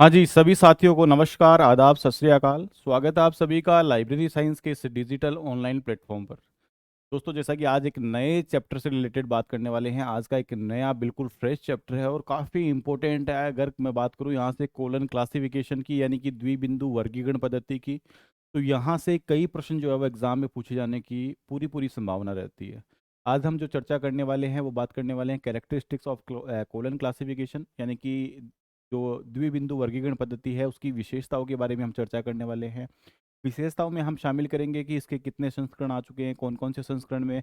हाँ जी, सभी साथियों को नमस्कार, आदाब, सत श्री अकाल। स्वागत है आप सभी का लाइब्रेरी साइंस के इस डिजिटल ऑनलाइन प्लेटफॉर्म पर। दोस्तों, जैसा कि आज एक नए चैप्टर से रिलेटेड बात करने वाले हैं। आज का एक नया बिल्कुल फ्रेश चैप्टर है और काफ़ी इंपॉर्टेंट है। अगर मैं बात करूँ यहाँ से कोलन क्लासिफिकेशन की, यानी कि द्विबिंदु वर्गीकरण पद्धति की, तो यहाँ से कई प्रश्न जो है वो एग्जाम में पूछे जाने की पूरी पूरी संभावना रहती है। आज हम जो चर्चा करने वाले हैं वो बात करने वाले हैं कैरेक्टरिस्टिक्स ऑफ कोलन क्लासिफिकेशन, यानी कि जो द्विबिंदु वर्गीकरण पद्धति है उसकी विशेषताओं के बारे में हम चर्चा करने वाले हैं। विशेषताओं में हम शामिल करेंगे कि इसके कितने संस्करण आ चुके हैं, कौन कौन से संस्करण में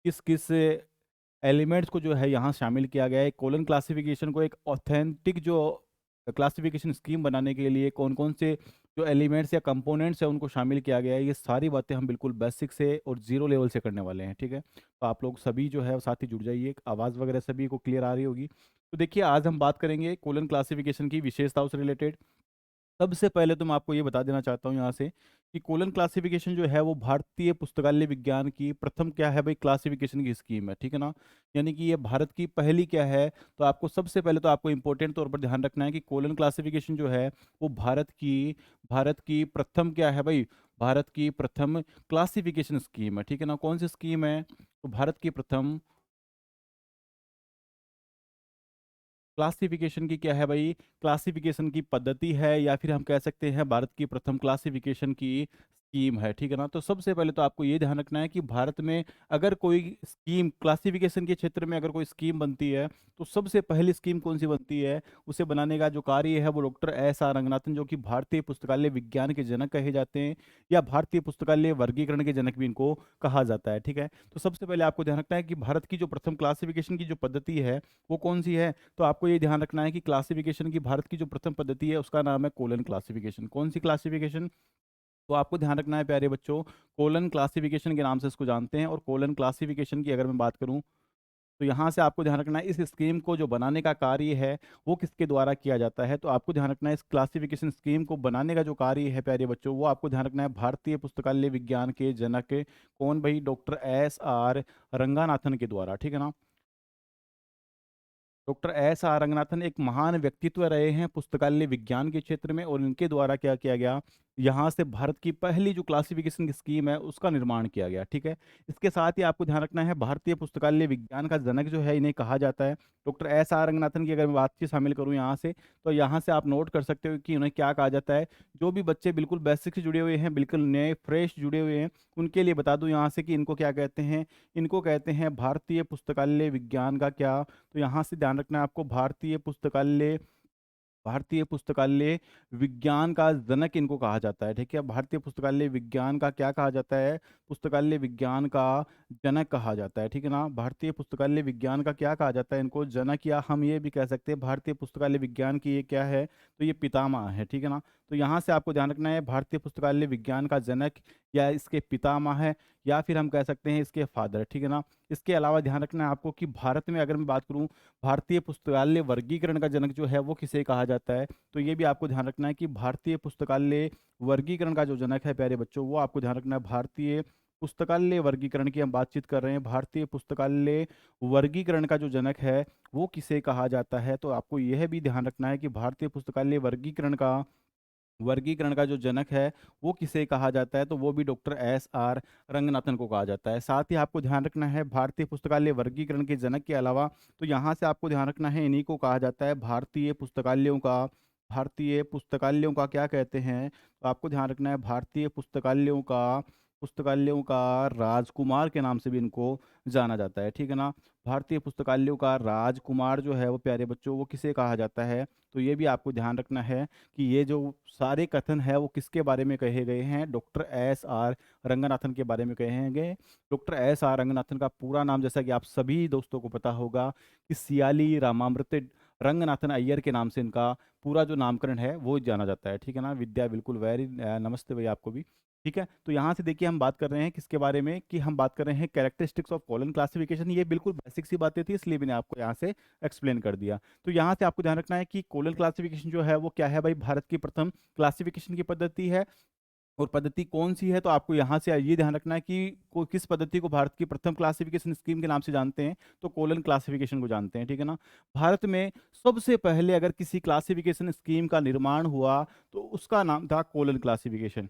किस किस एलिमेंट्स को जो है यहाँ शामिल किया गया है। कोलन क्लासिफिकेशन को एक ऑथेंटिक जो क्लासिफिकेशन स्कीम बनाने के लिए कौन कौन से जो एलिमेंट्स या कंपोनेंट्स है उनको शामिल किया गया है, ये सारी बातें हम बिल्कुल बेसिक से और जीरो लेवल से करने वाले हैं। ठीक है, तो आप लोग सभी जो है साथ ही जुड़ जाइए। आवाज़ वगैरह सभी को क्लियर आ रही होगी। तो देखिए, आज हम बात करेंगे कोलन क्लासिफिकेशन की विशेषताओं से रिलेटेड। सबसे पहले तो मैं आपको ये बता देना चाहता हूँ यहाँ से कि कोलन क्लासिफिकेशन जो है वो भारतीय पुस्तकालय विज्ञान की प्रथम क्या है भाई, क्लासिफिकेशन की स्कीम है। ठीक है ना, यानी कि ये भारत की पहली क्या है। तो आपको सबसे पहले तो आपको इंपॉर्टेंट तौर पर ध्यान रखना है कि कोलन क्लासिफिकेशन जो है वो भारत की प्रथम क्या है भाई, भारत की प्रथम क्लासिफिकेशन स्कीम है। ठीक है ना, कौन सी स्कीम है? तो भारत की प्रथम क्लासिफिकेशन की क्या है भाई, क्लासिफिकेशन की पद्धति है, या फिर हम कह सकते हैं भारत की प्रथम क्लासिफिकेशन की स्कीम है। ठीक है ना, तो सबसे पहले तो आपको ये ध्यान रखना है कि भारत में अगर कोई स्कीम क्लासिफिकेशन के क्षेत्र में अगर कोई स्कीम बनती है तो सबसे पहली स्कीम कौन सी बनती है, उसे बनाने का जो कार्य है वो डॉक्टर एस आर रंगनाथन, जो कि भारतीय पुस्तकालय विज्ञान के जनक कहे जाते हैं, या भारतीय पुस्तकालय वर्गीकरण के जनक भी इनको कहा जाता है। ठीक है, तो सबसे पहले आपको ध्यान रखना है कि भारत की जो प्रथम क्लासिफिकेशन की जो पद्धति है वो कौन सी है। तो आपको ये ध्यान रखना है कि क्लासिफिकेशन की भारत की जो प्रथम पद्धति है उसका नाम है कोलन क्लासिफिकेशन। कौन सी क्लासिफिकेशन? तो आपको ध्यान रखना है प्यारे बच्चों, कोलन क्लासिफिकेशन के नाम से इसको जानते हैं। और कोलन क्लासिफिकेशन की अगर मैं बात करूं तो यहाँ से आपको ध्यान रखना है इस स्कीम को जो बनाने का कार्य है वो किसके द्वारा किया जाता है। तो आपको ध्यान रखना है इस क्लासिफिकेशन स्कीम को बनाने का जो कार्य है प्यारे बच्चों, वो आपको ध्यान रखना है भारतीय पुस्तकालय विज्ञान के जनक कौन भाई, डॉक्टर एस आर रंगानाथन के द्वारा। ठीक है ना, डॉक्टर एस आर रंगनाथन एक महान व्यक्तित्व रहे हैं पुस्तकालय विज्ञान के क्षेत्र में, और इनके द्वारा क्या किया गया, यहाँ से भारत की पहली जो क्लासिफिकेशन की स्कीम है उसका निर्माण किया गया। ठीक है, इसके साथ ही आपको ध्यान रखना है भारतीय पुस्तकालय विज्ञान का जनक जो है इन्हें कहा जाता है। डॉक्टर एस आर रंगनाथन की अगर मैं बातचीत शामिल करूँ यहाँ से, तो यहाँ से आप नोट कर सकते हो कि उन्हें क्या कहा जाता है। जो भी बच्चे बिल्कुल बेसिक से जुड़े हुए हैं, बिल्कुल नए फ्रेश जुड़े हुए हैं, उनके लिए बता दूं यहाँ से कि इनको क्या कहते हैं। इनको कहते हैं भारतीय पुस्तकालय विज्ञान का क्या। तो यहाँ से ध्यान रखना है आपको, भारतीय पुस्तकालय विज्ञान का जनक इनको कहा जाता है। ठीक है, भारतीय पुस्तकालय विज्ञान का क्या कहा जाता है, पुस्तकालय विज्ञान का जनक कहा जाता है। ठीक है ना, भारतीय पुस्तकालय विज्ञान का क्या कहा जाता है इनको, जनक, या हम ये भी कह सकते हैं भारतीय पुस्तकालय विज्ञान की ये क्या है, तो ये पितामह है। ठीक है ना, तो यहाँ से आपको ध्यान रखना है भारतीय पुस्तकालय विज्ञान का जनक या इसके पितामह है, या फिर हम कह सकते हैं इसके फादर। ठीक है ना, इसके अलावा ध्यान रखना है आपको कि भारत में अगर मैं बात करूं भारतीय पुस्तकालय वर्गीकरण का जनक जो है वो किसे कहा जाता है। तो ये भी आपको ध्यान रखना है कि भारतीय पुस्तकालय वर्गीकरण का जो जनक है प्यारे बच्चों, वो आपको ध्यान रखना है भारतीय पुस्तकालय वर्गीकरण की हम बातचीत कर रहे हैं। भारतीय पुस्तकालय वर्गीकरण का जो जनक है वो किसे कहा जाता है। तो आपको यह भी ध्यान रखना है कि भारतीय पुस्तकालय वर्गीकरण का जो जनक है वो किसे कहा जाता है। तो वो भी डॉक्टर एस आर रंगनाथन को कहा जाता है। साथ ही आपको ध्यान रखना है भारतीय पुस्तकालय वर्गीकरण के जनक के अलावा, तो यहाँ से आपको ध्यान रखना है इन्हीं को कहा जाता है भारतीय पुस्तकालयों का क्या कहते हैं। तो आपको ध्यान रखना है भारतीय पुस्तकालयों का राजकुमार के नाम से भी इनको जाना जाता है। ठीक है ना, भारतीय पुस्तकालयों का राजकुमार जो है वो प्यारे बच्चों वो किसे कहा जाता है। तो ये भी आपको ध्यान रखना है कि ये जो सारे कथन है वो किसके बारे में कहे गए हैं, डॉक्टर एस आर रंगनाथन के बारे में कहे गए। डॉक्टर एस आर रंगनाथन का पूरा नाम, जैसा कि आप सभी दोस्तों को पता होगा, कि सियाली रामामृत रंगनाथन अय्यर के नाम से इनका पूरा जो नामकरण है वो जाना जाता है। ठीक है ना, विद्या बिल्कुल वेरी नमस्ते भैया आपको भी। ठीक है, तो यहाँ से देखिए हम बात कर रहे हैं किसके बारे में, कि हम बात कर रहे हैं कैरेक्टरिस्टिक्स ऑफ कॉलन क्लासिफिकेशन। ये बिल्कुल बेसिक सी बातें थी, इसलिए मैंने आपको यहाँ से एक्सप्लेन कर दिया। तो यहाँ से आपको ध्यान रखना है कि कोलन क्लासिफिकेशन जो है वो क्या है भाई, भारत की प्रथम क्लासिफिकेशन की पद्धति है। और पद्धति कौन सी है, तो आपको यहाँ से ये ध्यान रखना है कि किस पद्धति को भारत की प्रथम क्लासिफिकेशन स्कीम के नाम से जानते हैं, तो कोलन क्लासिफिकेशन को जानते हैं, ठीक है ना। भारत में सबसे पहले अगर किसी क्लासिफिकेशन स्कीम का निर्माण हुआ तो उसका नाम था कोलन क्लासिफिकेशन।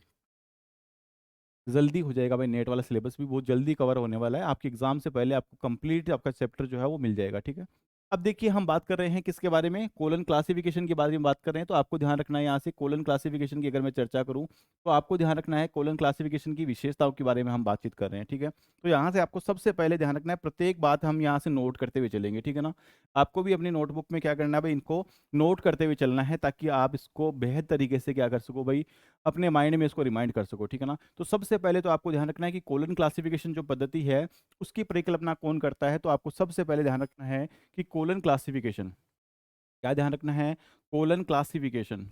जल्दी हो जाएगा भाई, नेट वाला सिलेबस भी बहुत जल्दी कवर होने वाला है, आपके एग्जाम से पहले आपको कंप्लीट आपका चैप्टर जो है वो मिल जाएगा, ठीक है। अब देखिए हम बात कर रहे हैं किसके बारे में, कोलन क्लासिफिकेशन के बारे में बात कर रहे हैं। तो आपको ध्यान रखना है यहाँ से कोलन क्लासिफिकेशन की अगर मैं चर्चा करूँ तो आपको ध्यान रखना है कोलन क्लासिफिकेशन की विशेषताओं के बारे में हम बातचीत कर रहे हैं, ठीक है। तो यहाँ से आपको सबसे पहले ध्यान रखना है, प्रत्येक बात हम यहाँ से नोट करते हुए चलेंगे, ठीक है ना। आपको भी अपनी नोटबुक में क्या करना है भाई, इनको नोट करते हुए चलना है ताकि आप इसको बेहद तरीके से क्या कर सको भाई, अपने माइंड में इसको रिमाइंड कर सको, ठीक है ना। तो सबसे पहले तो आपको ध्यान रखना है कि कोलन क्लासिफिकेशन जो पद्धति है उसकी परिकल्पना कौन करता है। तो आपको सबसे पहले ध्यान रखना है कि कोलन क्लासिफिकेशन, क्या ध्यान रखना है, कोलन क्लासिफिकेशन,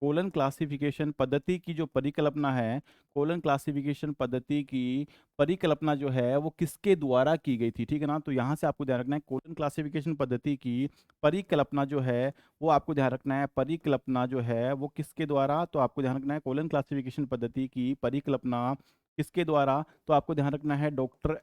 कोलन क्लासिफिकेशन पद्धति की जो परिकल्पना है, कोलन क्लासिफिकेशन पद्धति की परिकल्पना जो है वो किसके द्वारा की गई थी, ठीक है ना। तो यहाँ से आपको ध्यान रखना है कोलन क्लासिफिकेशन पद्धति की परिकल्पना जो है वो आपको ध्यान रखना है, परिकल्पना जो है वो किसके द्वारा, तो आपको ध्यान रखना है कोलन क्लासिफिकेशन पद्धति की परिकल्पना किसके द्वारा, तो आपको ध्यान रखना है डॉक्टर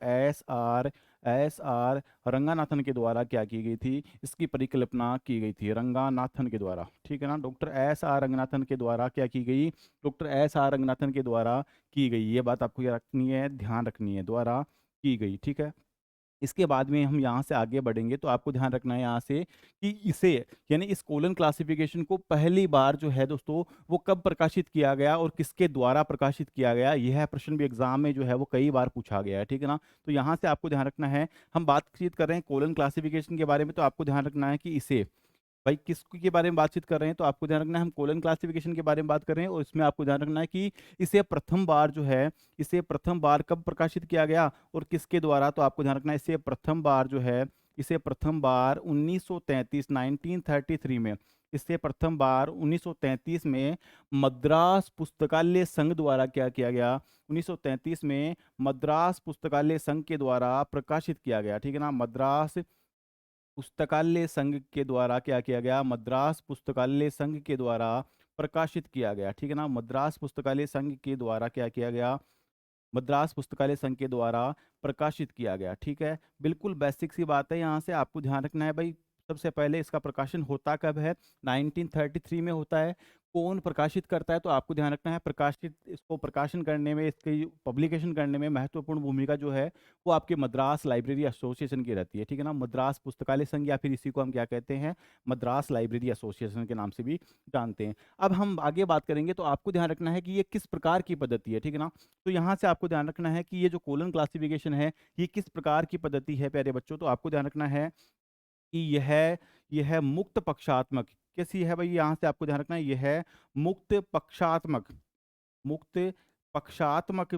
एस आर रंगानाथन के द्वारा क्या की गई थी, इसकी परिकल्पना की गई थी रंगानाथन के द्वारा, ठीक है ना। डॉक्टर एस आर रंगनाथन के द्वारा क्या की गई, डॉक्टर एस आर रंगनाथन के द्वारा की गई, ये बात आपको याद रखनी है, ध्यान रखनी है, द्वारा की गई, ठीक है। इसके बाद में हम यहाँ से आगे बढ़ेंगे तो आपको ध्यान रखना है यहाँ से कि इसे, यानी इस कोलन क्लासिफिकेशन को पहली बार जो है दोस्तों वो कब प्रकाशित किया गया और किसके द्वारा प्रकाशित किया गया, यह प्रश्न भी एग्जाम में जो है वो कई बार पूछा गया है, ठीक है ना। तो यहाँ से आपको ध्यान रखना है, हम बातचीत कर रहे हैं कोलन क्लासिफिकेशन के बारे में, तो आपको ध्यान रखना है कि इसे भाई किस के बारे में बातचीत कर रहे हैं, तो आपको ध्यान रखना है हम कोलन क्लासिफिकेशन के बारे में बात कर रहे हैं। और इसमें आपको ध्यान रखना है कि इसे प्रथम बार जो है, इसे प्रथम बार कब प्रकाशित किया गया और किसके द्वारा, तो आपको ध्यान रखना है इसे प्रथम बार जो है, इसे प्रथम बार 1933 1933 में, इसे प्रथम बार 1933 में मद्रास पुस्तकालय संघ द्वारा क्या किया गया, 1933 में मद्रास पुस्तकालय संघ के द्वारा प्रकाशित किया गया, ठीक है ना। मद्रास पुस्तकालय संघ के द्वारा क्या किया गया, मद्रास पुस्तकालय संघ के द्वारा प्रकाशित किया गया, ठीक है ना। मद्रास पुस्तकालय संघ के द्वारा क्या किया गया, मद्रास पुस्तकालय संघ के द्वारा प्रकाशित किया गया, ठीक है। बिल्कुल बेसिक सी बात है, यहाँ से आपको ध्यान रखना है भाई, सबसे पहले इसका प्रकाशन होता कब है, 1933 में होता है। कौन प्रकाशित करता है, तो आपको ध्यान रखना है प्रकाशित, इसको प्रकाशन करने में, इसकी पब्लिकेशन करने में महत्वपूर्ण भूमिका जो है वो आपके मद्रास लाइब्रेरी एसोसिएशन की रहती है, ठीक है ना। मद्रास पुस्तकालय संघ या फिर इसी को हम क्या कहते हैं, मद्रास लाइब्रेरी एसोसिएशन के नाम से भी जानते हैं। अब हम आगे बात करेंगे तो आपको ध्यान रखना है कि ये किस प्रकार की पद्धति है, ठीक है ना। तो यहाँ से आपको ध्यान रखना है कि ये जो कोलन क्लासिफिकेशन है ये किस प्रकार की पद्धति है प्यारे बच्चों, तो आपको ध्यान रखना है कि यह मुक्त पक्षात्मक कैसी है भाई, यहाँ से आपको ध्यान रखना है यह है मुक्त पक्षात्मक, मुक्त पक्षात्मक,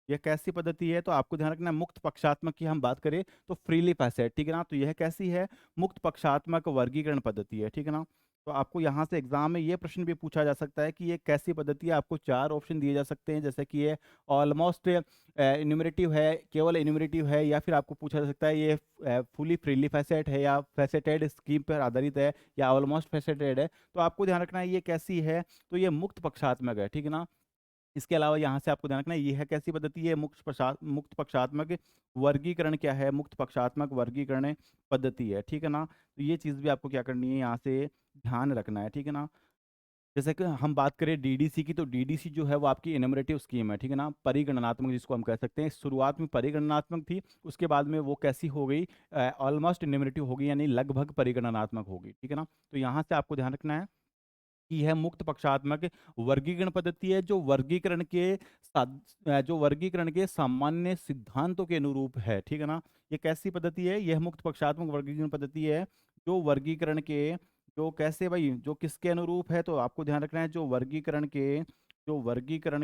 यह कैसी पद्धति है, तो आपको ध्यान रखना है मुक्त पक्षात्मक की हम बात करें तो फ्रीली पैसेड, ठीक है ना। तो यह कैसी है, मुक्त पक्षात्मक वर्गीकरण पद्धति है, ठीक है ना। तो आपको यहाँ से एग्जाम में यह प्रश्न भी पूछा जा सकता है कि ये कैसी पद्धति है, आपको चार ऑप्शन दिए जा सकते हैं, जैसे कि ये ऑलमोस्ट इन्यूमरेटिव है, केवल इन्यूमरेटिव है, या फिर आपको पूछा जा सकता है ये फुली फ्रीली फैसेट है, या फैसेटेड स्कीम पर आधारित है, या ऑलमोस्ट फैसेटेड है। तो आपको ध्यान रखना है ये कैसी है, तो ये मुक्त पक्षात्मक है, ठीक है ना। इसके अलावा यहाँ से आपको ध्यान रखना है यह है कैसी पद्धति है, मुक्त पक्षात्मक वर्गीकरण क्या है, मुक्त पक्षात्मक वर्गीकरण पद्धति है, ठीक है ना। तो ये चीज़ भी आपको क्या करनी है यहाँ से ध्यान रखना है, ठीक है ना। जैसे कि हम बात करें डीडीसी की, तो डीडीसी जो है वो आपकी इनोमरेटिव स्कीम है, ठीक है ना, परिगणनात्मक जिसको हम कह सकते हैं। शुरुआत में परिगणनात्मक थी, उसके बाद में वो कैसी हो गई, ऑलमोस्ट इनोमरेटिव हो गई, यानी लगभग परिगणनात्मक हो गई, ठीक है ना। तो यहाँ से आपको ध्यान रखना है कि यह मुक्त पक्षात्मक वर्गीकरण पद्धति है जो वर्गीकरण के सामान्य सिद्धांतों के अनुरूप है, ठीक है ना। ये कैसी पद्धति है, यह मुक्त पक्षात्मक वर्गीकरण पद्धति है जो वर्गीकरण के, जो कैसे भाई, जो किसके अनुरूप है, तो आपको ध्यान रखना है जो वर्गीकरण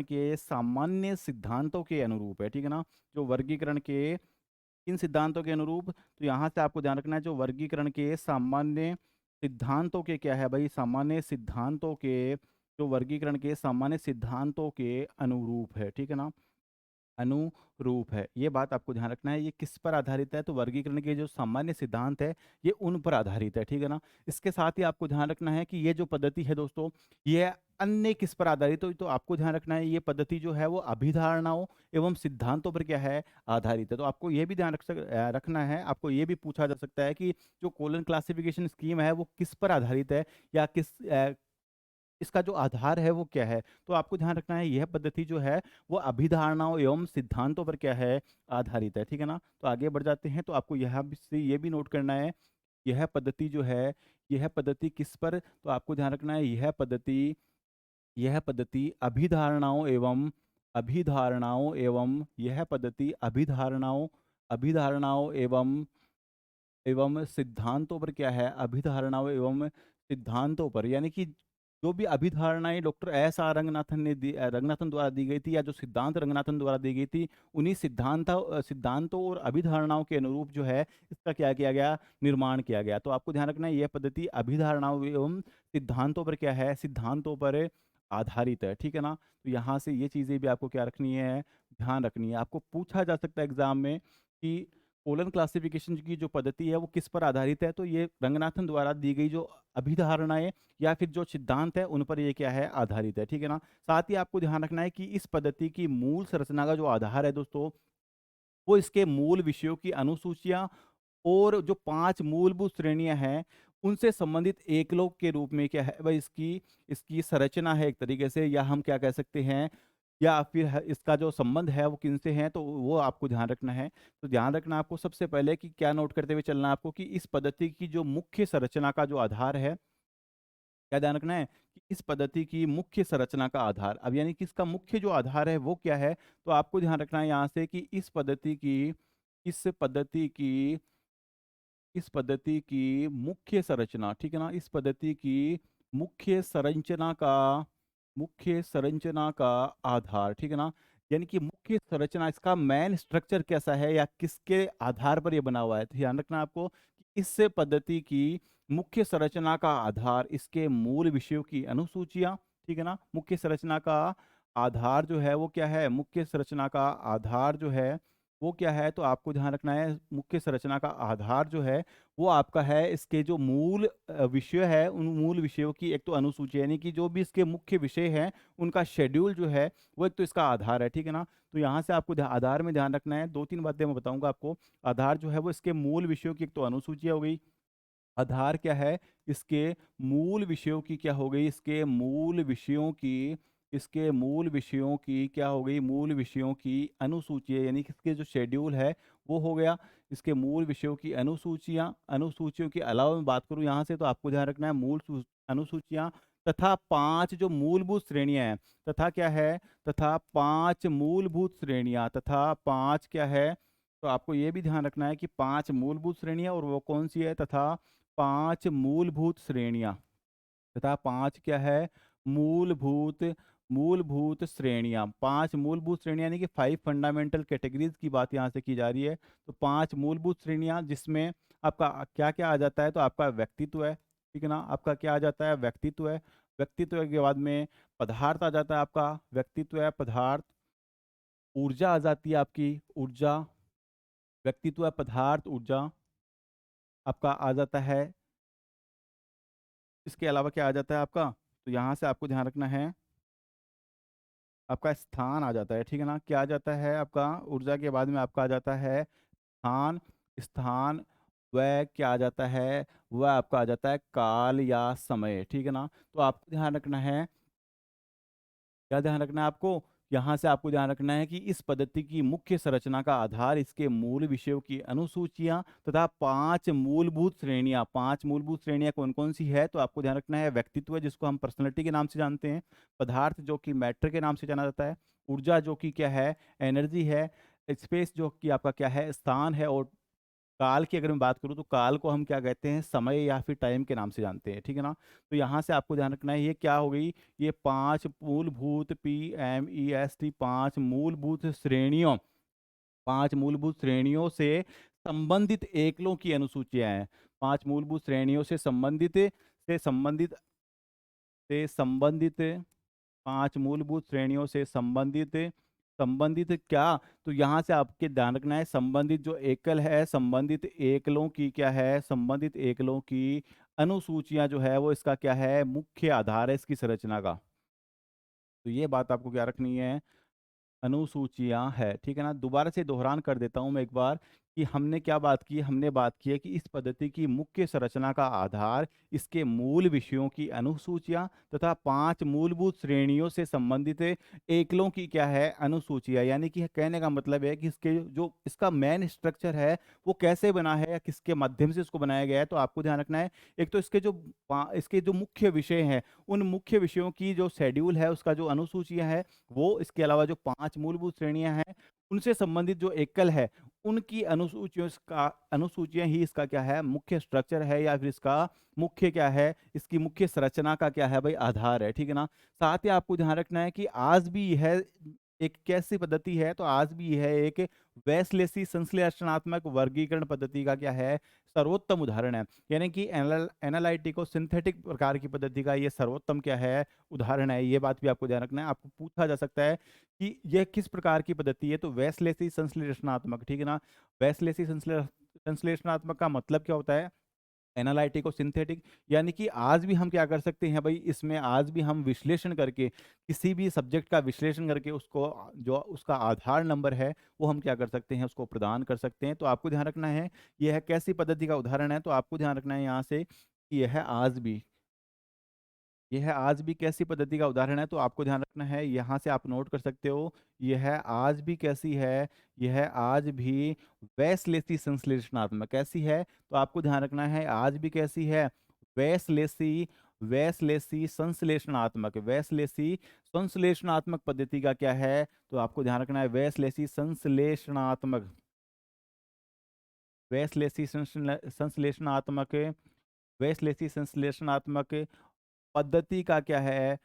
के सामान्य सिद्धांतों के अनुरूप है, ठीक है ना। जो वर्गीकरण के किन सिद्धांतों के अनुरूप, तो यहाँ से आपको ध्यान रखना है जो वर्गीकरण के सामान्य सिद्धांतों के क्या है भाई, सामान्य सिद्धांतों के, जो वर्गीकरण के सामान्य सिद्धांतों के अनुरूप है, ठीक है ना। अनुरूप है। ये बात आपको ध्यान रखना है। ये किस पर आधारित है? तो वर्गीकरण के जो सामान्य सिद्धांत है, ये उन पर आधारित है, ठीक है ना? इसके साथ ही आपको ध्यान रखना है कि ये जो पद्धति है दोस्तों, ये अन्य किस पर आधारित है? तो आपको ध्यान रखना है, ये पद्धति जो है वो अभिधारणाओं एवं सिद्धांतों पर क्या है? आधारित है। तो आपको ये भी ध्यान रखना है, आपको ये भी पूछा जा सकता है कि जो कोलन क्लासिफिकेशन स्कीम है, वो किस पर आधारित है या इसका जो आधार है वो क्या है? तो आपको ध्यान रखना है, यह पद्धति जो है वो अभिधारणाओं एवं सिद्धांतों पर क्या है? आधारित है, ठीक है ना? तो आगे बढ़ जाते हैं, तो आपको यहाँ भी से ये भी नोट करना है, यह पद्धति जो है, यह पद्धति किस पर? तो आपको ध्यान रखना है, यह पद्धति अभिधारणाओं एवं सिद्धांतों पर क्या है? अभिधारणाओं एवं सिद्धांतों पर, यानी कि जो भी अभिधारणाएं डॉक्टर एस आर रंगनाथन द्वारा दी गई थी, या जो सिद्धांत रंगनाथन द्वारा दी गई थी, उन्हीं सिद्धांतों और अभिधारणाओं के अनुरूप जो है इसका क्या किया गया? निर्माण किया गया। तो आपको ध्यान रखना है, यह पद्धति अभिधारणाओं एवं सिद्धांतों पर क्या है? सिद्धांतों पर आधारित है, ठीक है ना? तो यहाँ से ये चीज़ें भी आपको क्या रखनी है? ध्यान रखनी है। आपको पूछा जा सकता है एग्जाम में कि कोलन क्लासिफिकेशन की जो पद्धति है वो किस पर आधारित है? तो ये रंगनाथन द्वारा दी गई जो अभिधारणाएं या फिर जो सिद्धांत है उन पर ये क्या है? आधारित है, ठीक है ना? साथ ही आपको ध्यान रखना है कि इस पद्धति की मूल संरचना का जो आधार है दोस्तों, वो इसके मूल विषयों की अनुसूचियां और जो 5 मूलभूत श्रेणियां हैं, उनसे संबंधित एकलोक के रूप में क्या है भाई? इसकी इसकी संरचना है एक तरीके से, या हम क्या कह सकते हैं, या फिर इसका जो संबंध है वो किनसे है, तो वो आपको ध्यान रखना है। तो ध्यान रखना आपको सबसे पहले कि क्या नोट करते हुए चलना है आपको, कि इस पद्धति की जो मुख्य संरचना का जो आधार है, क्या ध्यान रखना है कि इस पद्धति की मुख्य संरचना का आधार, अब यानी कि इसका मुख्य जो आधार है वो क्या है? तो आपको ध्यान रखना है यहाँ से कि इस पद्धति की मुख्य संरचना, ठीक है ना? इस पद्धति की मुख्य संरचना का आधार, ठीक है ना? यानी कि मुख्य संरचना, इसका मेन स्ट्रक्चर कैसा है या किसके आधार पर ये बना हुआ है? तो ध्यान रखना आपको कि इस पद्धति की मुख्य संरचना का आधार इसके मूल विषयों की अनुसूचियां, ठीक है ना? मुख्य संरचना का आधार जो है वो क्या है? मुख्य संरचना का आधार जो है वो क्या है? तो आपको ध्यान रखना है, मुख्य संरचना का आधार जो है वो आपका है इसके जो मूल विषय है, उन मूल विषयों की एक तो अनुसूची, यानी कि जो भी इसके मुख्य विषय हैं उनका शेड्यूल जो है वो एक तो इसका आधार है, ठीक है ना? तो यहाँ से आपको आधार में ध्यान रखना है, 2-3 बातें मैं बताऊंगा आपको। आधार जो है वो इसके मूल विषयों की एक तो अनुसूची हो गई। आधार क्या है? इसके मूल विषयों की क्या हो गई? इसके मूल विषयों की क्या हो गई? मूल विषयों की अनुसूची है, यानी कि इसके जो शेड्यूल है वो हो गया। इसके मूल विषयों की अनुसूचियों के अलावा मैं बात करूं यहाँ से, तो आपको ध्यान रखना है अनुसूचियां तथा 5 जो मूलभूत श्रेणियां हैं, तथा क्या है? तथा 5 मूलभूत श्रेणियां, तथा 5 क्या है? तो आपको ये भी ध्यान रखना है कि 5 मूलभूत श्रेणियां, और वो कौन सी है? तथा 5 मूलभूत श्रेणियां, तथा 5 क्या है? मूलभूत मूलभूत श्रेणियां। 5 मूलभूत श्रेणियां, यानी कि 5 फंडामेंटल कैटेगरीज की बात यहाँ से की जा रही है। तो 5 मूलभूत श्रेणियां, जिसमें आपका क्या क्या आ जाता है? तो आपका व्यक्तित्व है, ठीक है ना? आपका क्या आ जाता है? व्यक्तित्व है। व्यक्तित्व के बाद में पदार्थ आ जाता है, आपका व्यक्तित्व है, पदार्थ। ऊर्जा आ जाती है आपकी, ऊर्जा। व्यक्तित्व है, पदार्थ, ऊर्जा आपका आ जाता है। इसके अलावा क्या आ जाता है आपका? तो यहाँ से आपको ध्यान रखना है, आपका स्थान आ जाता है, ठीक है ना? क्या आ जाता है आपका? ऊर्जा के बाद में आपका आ जाता है स्थान। स्थान, वह क्या आ जाता है? वह आपका आ जाता है काल या समय, ठीक है ना? तो आपको ध्यान रखना है, क्या ध्यान रखना है आपको? यहाँ से आपको ध्यान रखना है कि इस पद्धति की मुख्य संरचना का आधार इसके मूल विषयों की अनुसूचियां तथा 5 मूलभूत श्रेणियां। 5 मूलभूत श्रेणियां कौन कौन सी है? तो आपको ध्यान रखना है, व्यक्तित्व जिसको हम पर्सनैलिटी के नाम से जानते हैं, पदार्थ जो कि मैटर के नाम से जाना जाता है, ऊर्जा जो कि क्या है? एनर्जी है, स्पेस जो कि आपका क्या है? स्थान है, और काल की अगर मैं बात करूँ तो काल को हम क्या कहते हैं? समय या फिर टाइम के नाम से जानते हैं, ठीक है ना? तो यहाँ से आपको ध्यान रखना है, ये क्या हो गई? ये 5 मूलभूत PMEST 5 मूलभूत श्रेणियों, 5 मूलभूत श्रेणियों से संबंधित एकलों की अनुसूचियां हैं। 5 मूलभूत श्रेणियों से संबंधित 5 मूलभूत श्रेणियों से संबंधित संबंधित क्या, तो यहाँ से आपके ध्यान रखना है, संबंधित जो एकल है, संबंधित एकलों की क्या है, संबंधित एकलों की अनुसूचियां जो है वो इसका क्या है, मुख्य आधार है इसकी संरचना का। तो ये बात आपको क्या रखनी है, अनुसूचियां है, ठीक है ना। दोबारा से दोहरान कर देता हूं मैं एक बार कि हमने क्या बात की, हमने बात की है कि इस पद्धति की मुख्य संरचना का आधार इसके मूल विषयों की अनुसूचियां तथा 5 मूलभूत श्रेणियों से संबंधित एकलों की क्या है, अनुसूचियां। यानी कि कहने का मतलब है कि इसके जो इसका मेन स्ट्रक्चर है वो कैसे बना है या किसके माध्यम से इसको बनाया गया है। तो आपको ध्यान रखना है, एक तो इसके जो मुख्य विषय हैं, उन मुख्य विषयों की जो शेड्यूल है उसका जो अनुसूचियां है वो, इसके अलावा जो 5 मूलभूत श्रेणियां हैं उनसे संबंधित जो एकल है उनकी अनुसूचियां ही इसका क्या है, मुख्य स्ट्रक्चर है, या फिर इसका मुख्य क्या है, इसकी मुख्य संरचना का क्या है भाई, आधार है, ठीक है ना। साथ ही आपको ध्यान रखना है कि आज भी यह एक कैसी पद्धति है, तो आज भी यह एक वेस्लेसी संश्लेषणात्मक वर्गीकरण पद्धति का क्या है, सर्वोत्तम उदाहरण है। यानी कि एनालिटिको सिंथेटिक प्रकार की पद्धति का ये सर्वोत्तम क्या है, उदाहरण है। ये बात भी आपको ध्यान रखना है, आपको पूछा जा सकता है कि यह किस प्रकार की पद्धति है, तो वेस्लेसी संश्लेषणात्मक, ठीक है ना। वेस्लेसी संश्लेषणात्मक का मतलब क्या होता है, एनालिटिको सिंथेटिक। यानी कि आज भी हम क्या कर सकते हैं भाई, इसमें आज भी हम विश्लेषण करके, किसी भी सब्जेक्ट का विश्लेषण करके उसको जो उसका आधार नंबर है वो हम क्या कर सकते हैं, उसको प्रदान कर सकते हैं। तो आपको ध्यान रखना है यह कैसी पद्धति का उदाहरण है, तो आपको ध्यान रखना है यहाँ से कि यह आज भी कैसी पद्धति का उदाहरण है। तो आपको ध्यान रखना है, यहाँ से आप नोट कर सकते हो, यह आज भी कैसी है, यह आज भी वैसलेसी संश्लेषणात्मक कैसी है। तो आपको ध्यान रखना है आज भी कैसी है, वैसलेसी वैसलेसी संश्लेषणात्मक, वैसलेसी संश्लेषणात्मक पद्धति का क्या है, तो आपको ध्यान रखना है वैसलेसी संश्लेषणात्मक, वैसलेसी संश्लेषणात्मक, वैसलेसी संश्लेषणात्मक पद्धति का क्या है,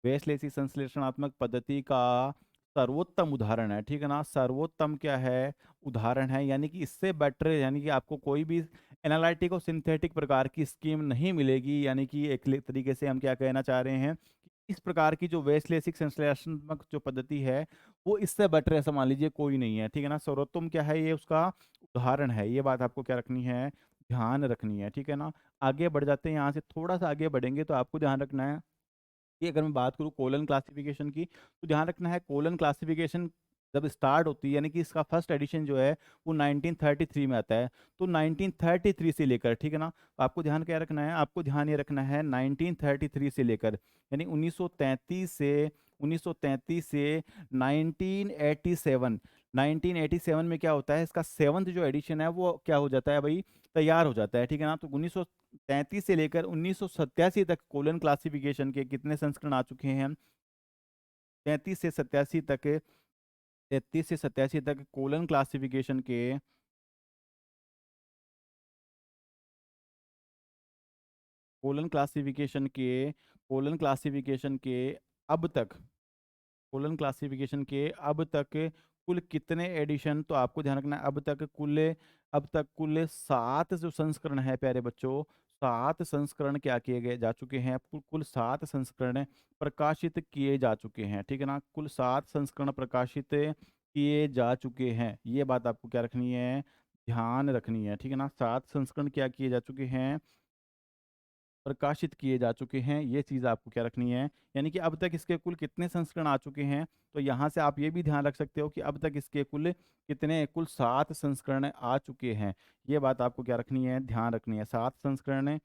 वेस्लेसी संश्लेषणात्मक पद्धति का सर्वोत्तम उदाहरण है, ठीक है ना। सर्वोत्तम क्या है, उदाहरण है। यानी कि इससे बेटर, यानी कि आपको कोई भी एनालिटिक और सिंथेटिक प्रकार की स्कीम नहीं मिलेगी। यानी कि एक तरीके से हम क्या कहना चाह रहे हैं कि इस प्रकार की जो वेस्लेसिक संश्लेषणात्मक जो पद्धति है वो इससे बेटर ऐसा मान लीजिए कोई नहीं है, ठीक है ना। सर्वोत्तम क्या है, ये उसका उदाहरण है। ये बात आपको क्या रखनी है, ध्यान रखनी है, ठीक है ना। आगे बढ़ जाते हैं, यहाँ से थोड़ा सा आगे बढ़ेंगे तो आपको ध्यान रखना है कि अगर मैं बात करूँ कोलन क्लासिफिकेशन की, तो ध्यान रखना है कोलन क्लासिफिकेशन जब स्टार्ट होती है, यानी कि इसका फर्स्ट एडिशन जो है वो 1933 में आता है। तो 1933 से लेकर, ठीक है ना, तो आपको ध्यान क्या रखना है, आपको ध्यान ये रखना है 1933 से लेकर, यानी 1933 से 1987, 1987 में क्या होता है, इसका सेवंथ जो एडिशन है वो क्या हो जाता है भाई, तैयार हो जाता है, ठीक है ना। तो 1933 से लेकर 1987 तक कोलन क्लासिफिकेशन के कितने संस्करण आ चुके हैं, 33 से 87 तक, 33 से 87 तक कोलन क्लासिफिकेशन के कोलन क्लासिफिकेशन के अब तक कोलन क्लासिफिकेशन के अब तक कुल कितने एडिशन, तो आपको ध्यान रखना है अब तक कुल 7 जो संस्करण है प्यारे बच्चों, 7 संस्करण क्या किए गए जा चुके हैं, कुल 7 संस्करण प्रकाशित किए जा चुके हैं, ठीक है ना। कुल 7 संस्करण प्रकाशित किए जा चुके हैं। ये बात आपको क्या रखनी है, ध्यान रखनी है, ठीक है ना। 7 संस्करण क्या किए जा चुके हैं, प्रकाशित किए जा चुके हैं। ये चीज़ आपको क्या रखनी है, यानी कि अब तक इसके कुल कितने संस्करण आ चुके हैं। तो यहाँ से आप ये भी ध्यान रख सकते हो कि अब तक इसके कुल 7 संस्करण आ चुके हैं। ये बात आपको क्या रखनी है, ध्यान रखनी है, 7 संस्करण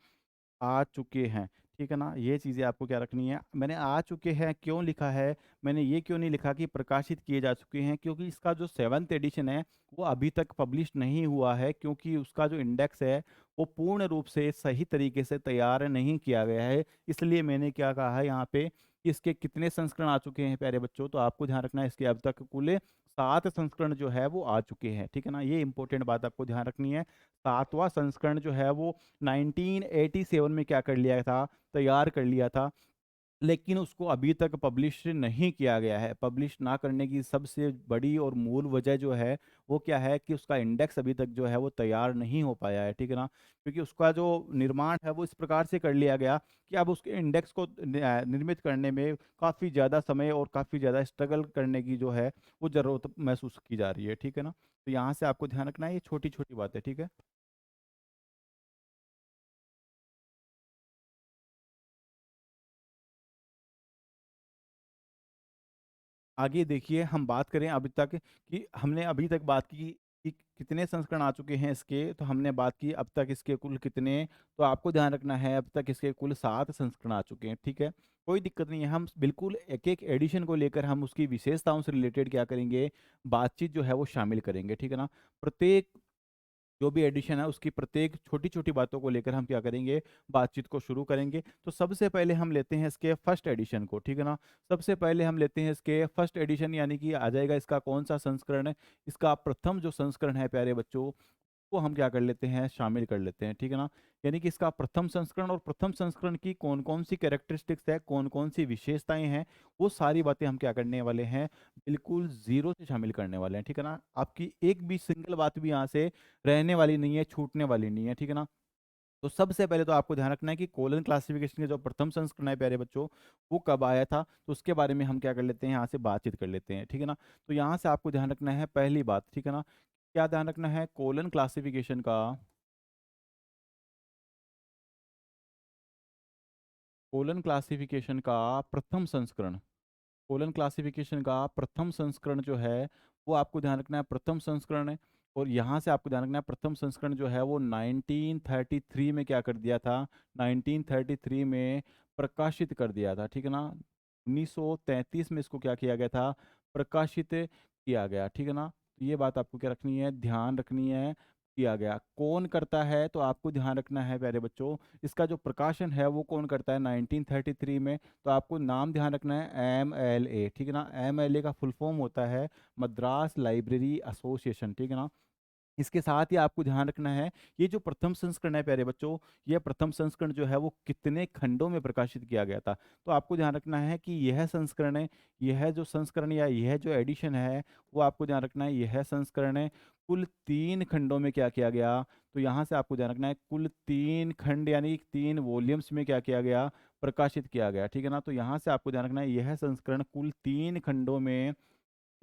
आ चुके हैं, ठीक है ना। ये चीज़ें आपको क्या रखनी है। मैंने आ चुके हैं क्यों लिखा है, मैंने ये क्यों नहीं लिखा कि प्रकाशित किए जा चुके हैं, क्योंकि इसका जो 7th एडिशन है वो अभी तक पब्लिश नहीं हुआ है, क्योंकि उसका जो इंडेक्स है वो पूर्ण रूप से सही तरीके से तैयार नहीं किया गया है। इसलिए मैंने क्या कहा है यहाँ पे कि इसके कितने संस्करण आ चुके हैं प्यारे बच्चों, तो आपको ध्यान रखना है इसके अब तक कुल 7 संस्करण जो है वो आ चुके हैं, ठीक है ना। ये इंपॉर्टेंट बात आपको ध्यान रखनी है। 7वां संस्करण जो है वो 1987 में क्या कर लिया था, तैयार कर लिया था। लेकिन उसको अभी तक पब्लिश नहीं किया गया है। पब्लिश ना करने की सबसे बड़ी और मूल वजह जो है वो क्या है कि उसका इंडेक्स अभी तक जो है वो तैयार नहीं हो पाया है, ठीक है ना। क्योंकि उसका जो निर्माण है वो इस प्रकार से कर लिया गया कि अब उसके इंडेक्स को निर्मित करने में काफ़ी ज़्यादा समय और काफ़ी ज़्यादा स्ट्रगल करने की जो है वो ज़रूरत महसूस की जा रही है, ठीक है ना। तो यहाँ से आपको ध्यान रखना है, ये छोटी छोटी बात है, ठीक है। आगे देखिए, हम बात करें अभी तक कि हमने अभी तक बात की कि कितने संस्करण आ चुके हैं इसके, तो हमने बात की अब तक इसके कुल कितने। तो आपको ध्यान रखना है अब तक इसके कुल 7 संस्करण आ चुके हैं, ठीक है। कोई दिक्कत नहीं है, हम बिल्कुल एक एक एडिशन को लेकर हम उसकी विशेषताओं से रिलेटेड क्या करेंगे, बातचीत जो है वो शामिल करेंगे, ठीक है ना। प्रत्येक जो भी एडिशन है उसकी प्रत्येक छोटी छोटी बातों को लेकर हम क्या करेंगे, बातचीत को शुरू करेंगे। तो सबसे पहले हम लेते हैं इसके फर्स्ट एडिशन को, ठीक है ना। सबसे पहले हम लेते हैं इसके फर्स्ट एडिशन, यानी कि आ जाएगा इसका कौन सा संस्करण है। इसका प्रथम जो संस्करण है प्यारे बच्चों, को हम क्या कर लेते हैं, शामिल कर लेते हैं, ठीक है ना। यानी कि इसका प्रथम संस्करण और प्रथम संस्करण की कौन कौन सी कैरेक्टरिस्टिक्स है, कौन कौन सी विशेषताएं हैं, वो सारी बातें हम क्या करने वाले हैं, बिल्कुल जीरो से शामिल करने वाले हैं, ठीक है ना। आपकी एक भी सिंगल बात भी यहाँ से रहने वाली नहीं है, छूटने वाली नहीं है, ठीक है ना। तो सबसे पहले तो आपको ध्यान रखना है कि कोलन क्लासिफिकेशन के जो प्रथम संस्करण है प्यारे बच्चों, वो कब आया था, तो उसके बारे में हम क्या कर लेते हैं, यहाँ से बातचीत कर लेते हैं, ठीक है ना। तो यहाँ से आपको ध्यान रखना है पहली बात, ठीक है ना। क्या ध्यान रखना है, कोलन क्लासिफिकेशन का, कोलन क्लासिफिकेशन का प्रथम संस्करण, कोलन क्लासिफिकेशन का प्रथम संस्करण जो है वो आपको ध्यान रखना है प्रथम संस्करण है। और यहाँ से आपको ध्यान रखना है प्रथम संस्करण जो है वो 1933 में क्या कर दिया था, 1933 में प्रकाशित कर दिया था, ठीक है ना। 1933 में इसको क्या किया गया था, प्रकाशित किया गया, ठीक है ना। तो ये बात आपको क्या रखनी है, ध्यान रखनी है, किया गया कौन करता है, तो आपको ध्यान रखना है प्यारे बच्चों, इसका जो प्रकाशन है वो कौन करता है 1933 में। तो आपको नाम ध्यान रखना है MLA, ठीक है ना। MLA का फुल फॉर्म होता है मद्रास लाइब्रेरी एसोसिएशन, ठीक है ना। इसके साथ ही आपको ध्यान रखना है, ये जो प्रथम संस्करण है प्यारे बच्चों, यह प्रथम संस्करण जो है वो कितने खंडों में प्रकाशित किया गया था। तो आपको ध्यान रखना है कि यह संस्करण है, यह जो संस्करण या यह जो एडिशन है, वो आपको ध्यान रखना है यह संस्करण है कुल 3 खंडों में क्या किया गया। तो यहाँ से आपको ध्यान रखना है कुल 3 खंड यानी 3 वॉल्यूम्स में क्या किया गया, प्रकाशित किया गया, ठीक है ना। तो यहाँ से आपको ध्यान रखना है यह संस्करण कुल 3 खंडों में,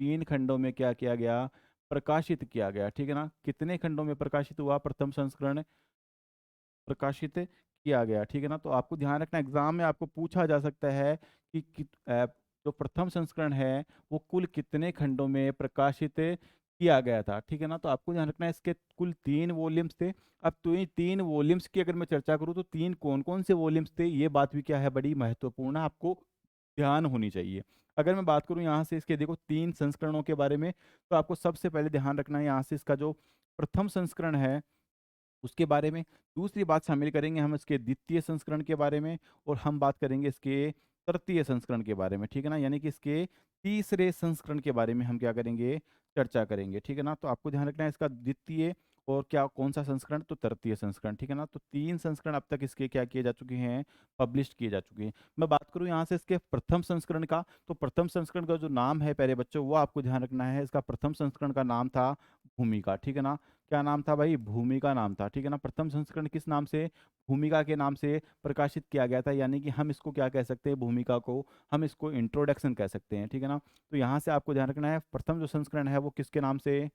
3 खंडों में क्या किया गया, प्रकाशित किया गया, ठीक है ना। कितने खंडों में प्रकाशित हुआ प्रथम संस्करण, प्रकाशित किया गया, ठीक है ना। तो आपको ध्यान रखना एग्जाम में आपको पूछा जा सकता है कि जो प्रथम संस्करण है वो कुल कितने खंडों में प्रकाशित किया गया था, ठीक है ना। तो आपको ध्यान रखना है इसके कुल 3 वॉल्यूम्स थे। अब तो ये 3 वॉल्यूम्स की अगर मैं चर्चा करूँ तो 3 कौन कौन से वॉल्यूम्स थे, ये बात भी क्या है, बड़ी महत्वपूर्ण है, आपको ध्यान होनी चाहिए। अगर मैं बात करूं यहाँ से इसके देखो 3 संस्करणों के बारे में, तो आपको सबसे पहले ध्यान रखना है यहाँ से इसका जो प्रथम संस्करण है उसके बारे में। दूसरी बात शामिल करेंगे हम इसके द्वितीय संस्करण के बारे में, और हम बात करेंगे इसके तृतीय संस्करण के बारे में, ठीक है ना। यानी कि इसके तीसरे संस्करण के बारे में हम क्या करेंगे, चर्चा करेंगे, ठीक है ना। तो आपको ध्यान रखना है इसका द्वितीय और क्या कौन सा संस्करण, तो तृतीय संस्करण, ठीक है ना। तो 3 संस्करण अब तक इसके क्या किए जा चुके हैं, पब्लिश किए जा चुके हैं। मैं बात करूं यहाँ से इसके प्रथम संस्करण का, तो प्रथम संस्करण का जो नाम है प्यारे बच्चों, वो आपको ध्यान रखना है, इसका प्रथम संस्करण का नाम था भूमिका, ठीक है ना। क्या नाम था भाई, भूमिका नाम था, ठीक है ना। प्रथम संस्करण किस नाम से, भूमिका के नाम से प्रकाशित किया गया था। यानी कि हम इसको क्या कह सकते हैं, भूमिका को हम इसको इंट्रोडक्शन कह सकते हैं, ठीक है ना। तो यहाँ से आपको ध्यान रखना है प्रथम जो संस्करण है वो किसके नाम से,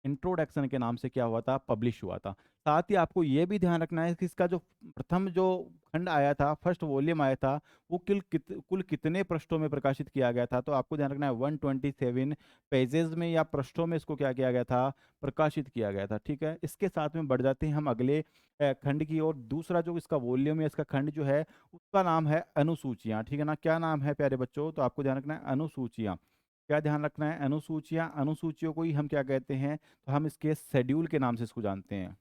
इंट्रोडक्शन के नाम से क्या हुआ था, पब्लिश हुआ था। साथ ही आपको ये भी ध्यान रखना है कि इसका जो प्रथम जो खंड आया था, फर्स्ट वॉल्यूम आया था, वो कुल कितने पृष्ठों में प्रकाशित किया गया था। तो आपको ध्यान रखना है 127 पेजेस में या पृष्ठों में इसको क्या किया गया था, प्रकाशित किया गया था, ठीक है। इसके साथ में बढ़ जाते हैं हम अगले खंड की और। दूसरा जो इसका वॉल्यूम या इसका खंड जो है उसका नाम है अनुसूचियाँ, ठीक है ना। क्या नाम है प्यारे बच्चों, तो आपको ध्यान रखना है अनुसूचियाँ। क्या ध्यान रखना है, अनुसूचियां, अनुसूचियों को ही हम क्या कहते हैं, तो हम इसके शेड्यूल के नाम से इसको जानते हैं।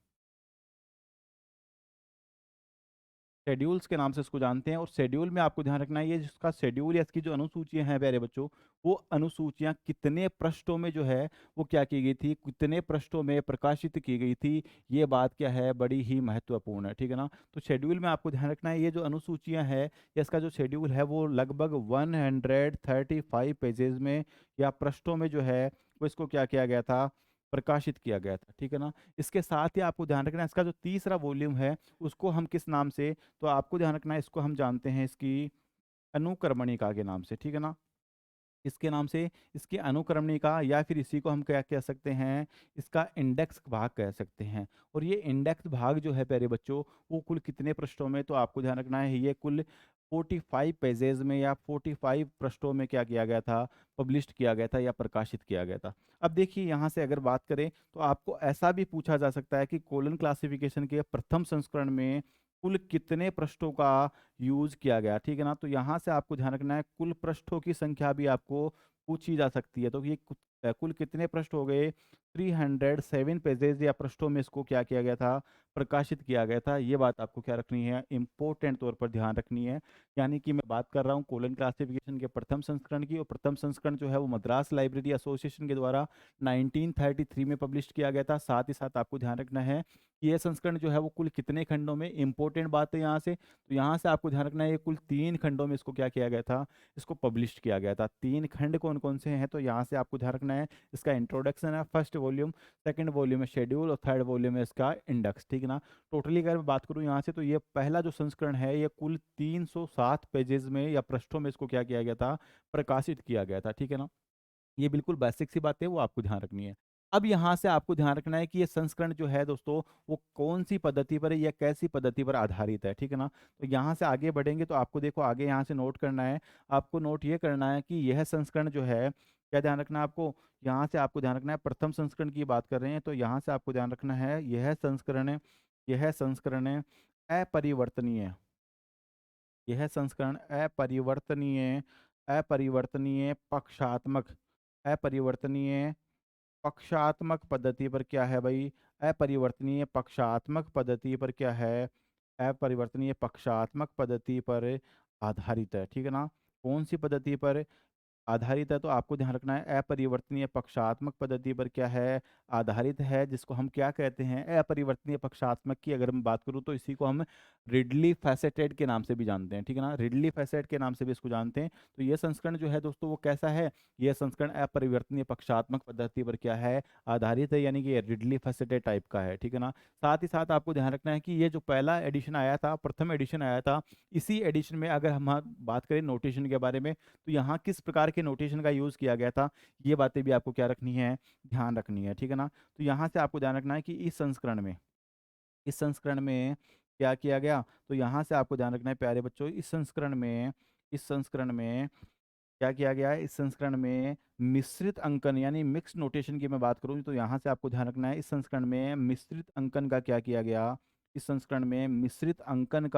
शेड्यूल्स के नाम से इसको जानते हैं। और शेड्यूल में आपको ध्यान रखना है, ये जिसका शेड्यूल या इसकी जो अनुसूचियां हैं प्यारे बच्चों, वो अनुसूचियां कितने पृष्ठों में जो है वो क्या की गई थी, कितने पृष्ठों में प्रकाशित की गई थी, ये बात क्या है, बड़ी ही महत्वपूर्ण है। ठीक है ना। तो शेड्यूल में आपको ध्यान रखना है, ये जो अनुसूचियां हैं या इसका जो शेड्यूल है वो लगभग 135 पेजेस में या पृष्ठों में जो है वो इसको क्या किया गया था, प्रकाशित किया गया था। ठीक है ना। इसके साथ ही आपको ध्यान रखना है, इसका जो तीसरा वॉल्यूम है उसको हम किस नाम से, तो आपको ध्यान रखना है इसको हम जानते हैं इसकी अनुक्रमणिका के नाम से। ठीक है ना। इसके नाम से, इसकी अनुक्रमणिका, या फिर इसी को हम क्या कह सकते हैं, इसका इंडेक्स भाग कह सकते हैं। और ये इंडेक्स भाग जो है प्यारे बच्चों, वो कुल कितने पृष्ठों में, तो आपको ध्यान रखना है ये कुल 45 पेजेस में या 45 पृष्ठों में क्या किया गया था, पब्लिश किया गया था या प्रकाशित किया गया था। अब देखिए यहाँ से अगर बात करें तो आपको ऐसा भी पूछा जा सकता है कि कोलन क्लासिफिकेशन के प्रथम संस्करण में कुल कितने पृष्ठों का यूज किया गया। ठीक है ना। तो यहाँ से आपको ध्यान रखना है कुल पृष्ठों की संख्या भी आपको पूछी जा सकती है। तो ये कुल कितने पृष्ठ हो गए, 307 पेजेस या पृष्ठों में इसको क्या किया गया था, प्रकाशित किया गया था। ये बात आपको क्या रखनी है, इंपॉर्टेंट तौर पर ध्यान रखनी है। यानी कि मैं बात कर रहा हूँ कोलन क्लासिफिकेशन के प्रथम संस्करण की, और प्रथम संस्करण जो है वो मद्रास लाइब्रेरी एसोसिएशन के द्वारा 1933 में पब्लिश किया गया था। साथ ही साथ आपको ध्यान रखना है कि ये संस्करण जो है वो कुल कितने खंडों में, इंपॉर्टेंट बात है यहाँ से, तो यहाँ से आपको ध्यान रखना है ये कुल 3 खंडों में इसको क्या किया गया था, इसको पब्लिश किया गया था। 3 खंड कौन कौन से हैं, तो यहाँ से आपको ध्यान रखना है इसका इंट्रोडक्शन है फर्स्ट वॉल्यूम, सेकंड वॉल्यूम है शेड्यूल, और थर्ड वॉल्यूम है इसका इंडेक्स। ठीक है ना। टोटली अगर मैं बात करूँ यहाँ से, तो ये पहला जो संस्करण है ये कुल 307 पेजेस में या पृष्ठों में इसको क्या किया गया था, प्रकाशित किया गया था। ठीक है ना। ये बिल्कुल बेसिक सी बात है, वो आपको ध्यान रखनी है। अब यहाँ से आपको ध्यान रखना है कि ये संस्करण जो है दोस्तों, वो कौन सी पद्धति पर है या कैसी पद्धति पर आधारित है। ठीक है ना। तो यहाँ से आगे बढ़ेंगे तो आपको देखो आगे यहाँ से नोट करना है, आपको नोट ये करना है कि यह संस्करण जो है, क्या ध्यान रखना है आपको, यहाँ से आपको ध्यान रखना है प्रथम संस्करण की बात कर रहे हैं, तो यहाँ से आपको ध्यान रखना है यह संस्करण अपरिवर्तनीय, यह संस्करण अपरिवर्तनीय, अपरिवर्तनीय पक्षात्मक, अपरिवर्तनीय पक्षात्मक पद्धति पर क्या है भाई, अपरिवर्तनीय पक्षात्मक पद्धति पर क्या है, अपरिवर्तनीय पक्षात्मक पद्धति पर आधारित है। ठीक है ना। कौन सी पद्धति पर आधारित है, तो आपको ध्यान रखना है अपरिवर्तनीय पक्षात्मक पद्धति पर क्या है, आधारित है, जिसको हम क्या कहते हैं, अपरिवर्तनीय पक्षात्मक की अगर मैं बात करूं तो इसी को हम रिडली फैसेटेड के नाम से भी जानते हैं। ठीक है ना। रिडली फैसेट के नाम से भी इसको जानते हैं। तो ये संस्करण जो है दोस्तों वो कैसा है, यह संस्करण अपरिवर्तनीय पक्षात्मक पद्धति पर क्या है, आधारित है, यानी कि ये रिडली फैसेटेड टाइप का है। ठीक है ना। साथ ही साथ आपको ध्यान रखना है कि ये जो पहला एडिशन आया था, प्रथम एडिशन आया था, इसी एडिशन में अगर हम बात करें नोटेशन के बारे में, तो यहाँ किस प्रकार के नोटेशन का यूज़ किया गया था, ये बातें भी आपको क्या रखनी है, ध्यान रखनी है। ठीक है ना। तो यहाँ से आपको ध्यान रखना है कि इस संस्करण में क्या किया गया, तो यहाँ से आपको ध्यान रखना है प्यारे बच्चों, इस संस्करण में क्या किया गया है, इस संस्करण में मिश्रित अंकन यानी मिक्स नोटेशन की मैं बात करूँ, तो यहाँ से आपको ध्यान रखना है इस संस्करण में मिश्रित अंकन का क्या किया गया, इस संस्करण में मिश्रित अंकन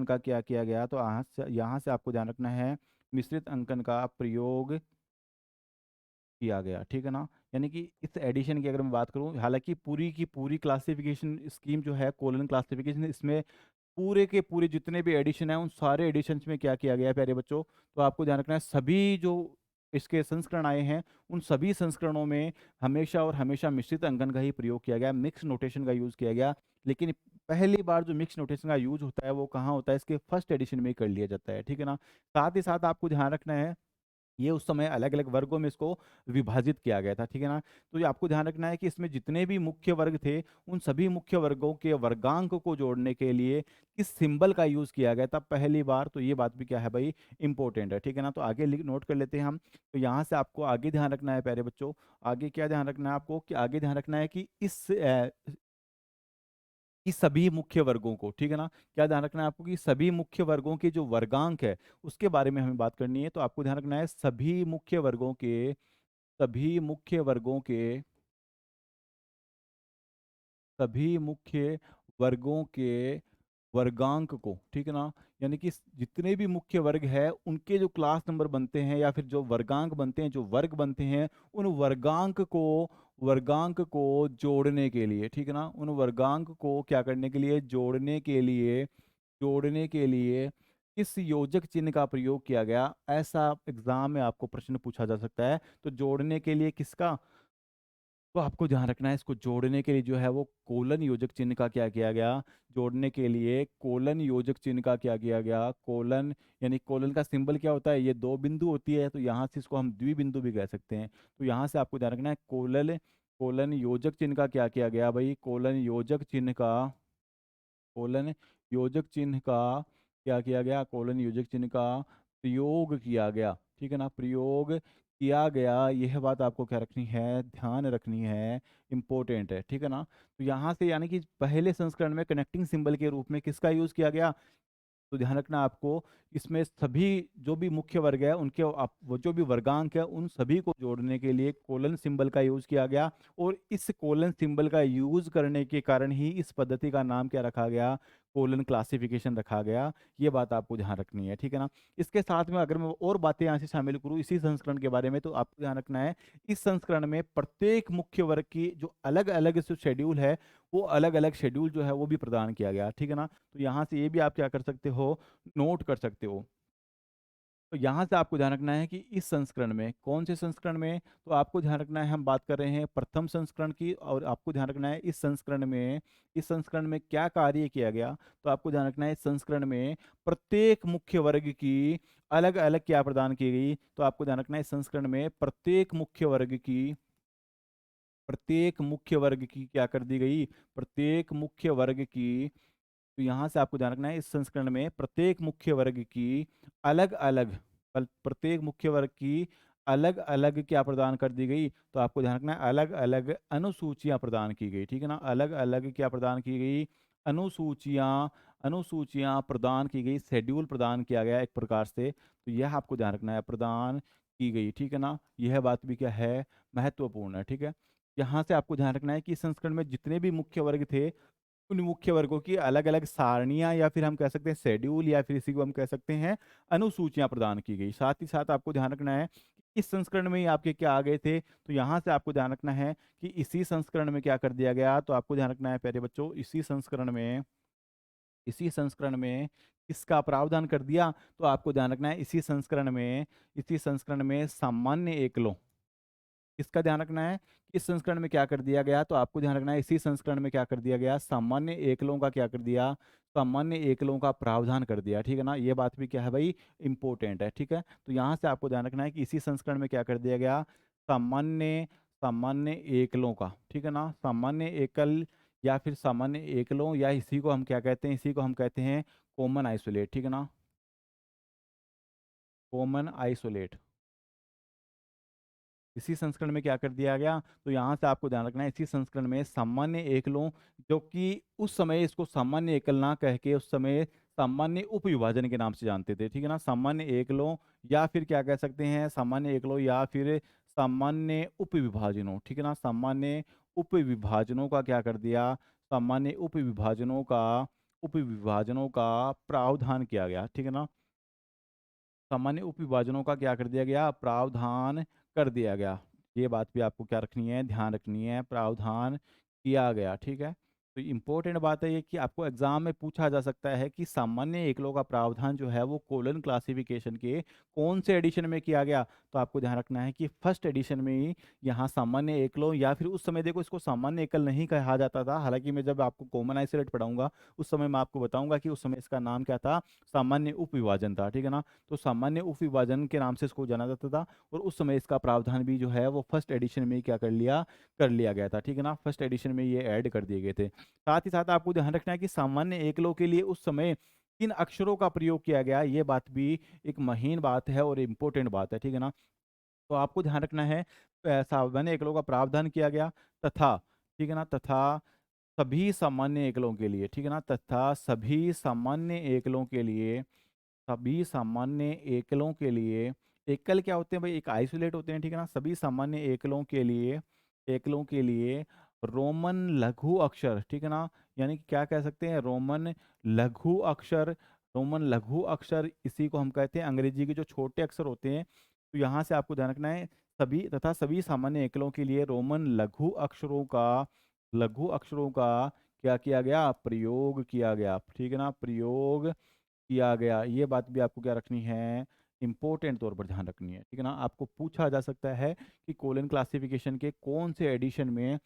का क्या किया गया, तो यहाँ से आपको ध्यान रखना है मिश्रित अंकन का प्रयोग किया गया। ठीक है ना। यानी कि इस एडिशन की अगर मैं बात करूं, हालांकि पूरी की पूरी क्लासिफिकेशन स्कीम जो है कोलन क्लासिफिकेशन, इसमें पूरे के पूरे जितने भी एडिशन है उन सारे एडिशंस में क्या किया गया है प्यारे बच्चों, तो आपको ध्यान रखना है सभी जो इसके संस्करण आए हैं उन सभी संस्करणों में हमेशा और हमेशा मिश्रित अंकन का ही प्रयोग किया गया, मिक्स नोटेशन का यूज किया गया। लेकिन पहली बार जो मिक्स नोटेशन का यूज होता है वो कहाँ होता है, इसके फर्स्ट एडिशन में ही कर लिया जाता है। ठीक है ना। साथ ही साथ आपको ध्यान रखना है ये उस समय अलग अलग वर्गों में इसको विभाजित किया गया था। ठीक है ना। तो ये आपको ध्यान रखना है कि इसमें जितने भी मुख्य वर्ग थे उन सभी मुख्य वर्गों के वर्गांक को जोड़ने के लिए किस सिंबल का यूज किया गया था पहली बार, तो ये बात भी क्या है भाई, इंपॉर्टेंट है। ठीक है ना। तो आगे नोट कर लेते हैं हम। तो यहाँ से आपको आगे ध्यान रखना है प्यारे बच्चों, आगे क्या ध्यान रखना है आपको, कि आगे ध्यान रखना है कि कि सभी मुख्य वर्गों को, ठीक है ना, क्या ध्यान रखना है आपको कि सभी मुख्य वर्गों के जो वर्गांक है उसके बारे में हमें बात करनी है। तो आपको ध्यान रखना है सभी मुख्य वर्गों के वर्गांक को, ठीक है ना, यानी कि जितने भी मुख्य वर्ग है उनके जो क्लास नंबर बनते हैं या फिर जो वर्गांक बनते हैं, जो वर्ग बनते हैं, उन वर्गांक को जोड़ने के लिए, ठीक है ना, उन वर्गांक को क्या करने के लिए, जोड़ने के लिए किस योजक चिन्ह का प्रयोग किया गया, ऐसा एग्जाम में आपको प्रश्न पूछा जा सकता है। तो जोड़ने के लिए किसका, तो आपको ध्यान रखना है, इसको जोड़ने के लिए जो है वो कोलन योजक चिन्ह का क्या किया गया, जोड़ने के लिए कोलन योजक चिन्ह का क्या किया गया, कोलन, यानी कोलन का सिंबल क्या होता है, ये दो बिंदु होती है, तो यहाँ से इसको हम द्विबिंदु भी कह सकते हैं। तो यहाँ से आपको ध्यान रखना है, कोलन योजक चिन्ह का क्या किया गया भाई, कोलन योजक चिन्ह का क्या किया गया, कोलन योजक चिन्ह का प्रयोग किया गया, ठीक है ना, प्रयोग किया गया। यह बात आपको क्या रखनी है, ध्यान रखनी है, इंपॉर्टेंट है, ठीक है ना। तो यहाँ से यानी कि पहले संस्करण में कनेक्टिंग सिंबल के रूप में किसका यूज किया गया, तो ध्यान रखना आपको, इसमें सभी जो भी मुख्य वर्ग है उनके वो जो भी वर्गांक है उन सभी को जोड़ने के लिए कोलन सिंबल का यूज किया गया। और इस कोलन सिंबल का यूज करने के कारण ही इस पद्धति का नाम क्या रखा गया, कोलन क्लासिफिकेशन रखा गया। ये बात आपको ध्यान रखनी है, ठीक है ना। इसके साथ में अगर मैं और बातें यहाँ से शामिल करूँ इसी संस्करण के बारे में, तो आपको ध्यान रखना है, इस संस्करण में प्रत्येक मुख्य वर्ग की जो अलग अलग जो शेड्यूल है, वो अलग अलग शेड्यूल जो है वो भी प्रदान किया गया, ठीक है ना। तो यहाँ से ये भी आप क्या कर सकते हो, नोट कर सकते हो। तो यहाँ से आपको ध्यान रखना है कि इस संस्करण में, कौन से संस्करण में, तो आपको ध्यान रखना है, हम बात कर रहे हैं प्रथम संस्करण की, और आपको ध्यान रखना है इस संस्करण में क्या कार्य किया गया। तो आपको ध्यान रखना है, इस संस्करण में प्रत्येक मुख्य वर्ग की अलग अलग क्या प्रदान की गई। तो आपको ध्यान रखना है, इस संस्करण में प्रत्येक मुख्य वर्ग की क्या कर दी गई, प्रत्येक मुख्य वर्ग की, तो यहाँ से आपको ध्यान रखना है, इस संस्करण में प्रत्येक मुख्य वर्ग की अलग अलग प्रत्येक मुख्य वर्ग की अलग अलग क्या प्रदान कर दी गई। तो आपको ध्यान रखना है, अलग अलग अनुसूचियां प्रदान की गई, ठीक है ना, अलग अलग क्या प्रदान की गई, अनुसूचियां अनुसूचियां प्रदान की गई, शेड्यूल प्रदान किया गया एक प्रकार से। तो यह आपको ध्यान रखना है, प्रदान की गई, ठीक है ना। यह बात भी क्या है, महत्वपूर्ण है, ठीक है। यहाँ से आपको ध्यान रखना है कि इस संस्करण में जितने भी मुख्य वर्ग थे, उन मुख्य वर्गों की अलग अलग सारणियां या फिर हम कह सकते हैं शेड्यूल, या फिर इसी को हम कह सकते हैं अनुसूचियां प्रदान की गई। साथ ही साथ आपको ध्यान रखना है कि इस संस्करण में ही आपके क्या आ गए थे, तो यहाँ से आपको ध्यान रखना है कि इसी संस्करण में क्या कर दिया गया। तो आपको ध्यान रखना है प्यारे बच्चों, इसी संस्करण में किसका प्रावधान कर दिया। तो आपको ध्यान रखना है, इसी संस्करण में सामान्य एकलों, इसका ध्यान रखना है, इस संस्करण में क्या कर दिया गया। तो आपको ध्यान रखना है, इसी संस्करण में क्या कर दिया गया, सामान्य एकलों का क्या कर दिया, सामान्य एकलों का प्रावधान कर दिया, ठीक है ना। ये बात भी क्या है भाई, इंपॉर्टेंट है, ठीक है। तो यहाँ से आपको ध्यान रखना है कि इसी संस्करण में क्या कर दिया गया, सामान्य सामान्य एकलों का, ठीक है ना, सामान्य एकल या फिर सामान्य एकलों, या इसी को हम क्या कहते हैं, इसी को हम कहते हैं कॉमन आइसोलेट, ठीक है ना, कॉमन आइसोलेट। इसी संस्करण में क्या कर दिया गया, तो यहाँ से आपको ध्यान रखना है, इसी संस्करण में सामान्य एकलों, जो कि उस समय इसको सामान्य एकल ना कह के उस समय सामान्य उपविभाजन के नाम से जानते थे, ठीक है ना, सामान्य एकलों, या फिर क्या कह सकते हैं, सामान्य एकलों या फिर सामान्य उपविभाजनों, ठीक है ना, सामान्य उपविभाजनों का क्या कर दिया, सामान्य उपविभाजनों का प्रावधान किया गया, ठीक है ना, सामान्य उपविभाजनों का क्या कर दिया गया, प्रावधान कर दिया गया। ये बात भी आपको क्या रखनी है, ध्यान रखनी है, प्रावधान किया गया, ठीक है। तो इम्पोर्टेंट बात है ये कि आपको एग्जाम में पूछा जा सकता है कि सामान्य एकलों का प्रावधान जो है वो कोलन क्लासिफिकेशन के कौन से एडिशन में किया गया। तो आपको ध्यान रखना है कि फर्स्ट एडिशन में ही यहाँ सामान्य एकलों, या फिर उस समय देखो इसको सामान्य एकल नहीं कहा जाता था, हालांकि मैं जब आपको कॉमन आइसोलेट पढ़ाऊंगा उस समय मैं आपको बताऊंगा कि उस समय इसका नाम क्या था, सामान्य उपविभाजन था, ठीक है ना। तो सामान्य उपविभाजन के नाम से इसको जाना जाता था, और उस समय इसका प्रावधान भी जो है वो फर्स्ट एडिशन में ही क्या कर लिया गया था, ठीक है ना, फर्स्ट एडिशन में ये ऐड कर दिए गए थे। साथ ही साथ आपको ध्यान रखना है कि सामान्य एकलों के लिए उस समय किन अक्षरों का प्रयोग किया गया, ये बात भी एक महीन बात है और इम्पोर्टेंट बात है, ठीक है ना। तो आपको ध्यान रखना है, सामान्य एकलों का प्रावधान किया गया, तथा, ठीक है ना, तथा सभी सामान्य एकलों के लिए, ठीक है ना, तथा सभी सामान्य एकलों के लिए एकल क्या होते हैं भाई, एक आइसोलेट होते हैं, ठीक है ना, सभी सामान्य एकलों के लिए रोमन लघु अक्षर, ठीक है ना, यानी कि क्या कह सकते हैं, रोमन लघु अक्षर रोमन लघु अक्षर इसी को हम कहते हैं, अंग्रेजी के जो छोटे अक्षर होते हैं। तो यहाँ से आपको ध्यान रखना है, सभी सामान्य एकलों के लिए रोमन लघु अक्षरों का क्या किया गया, प्रयोग किया गया, ठीक है ना, प्रयोग किया गया। ये बात भी आपको क्या रखनी है, इंपॉर्टेंट तौर पर ध्यान रखनी है, ठीक है ना। आपको पूछा जा सकता है कि कोलन क्लासिफिकेशन के कौन से एडिशन में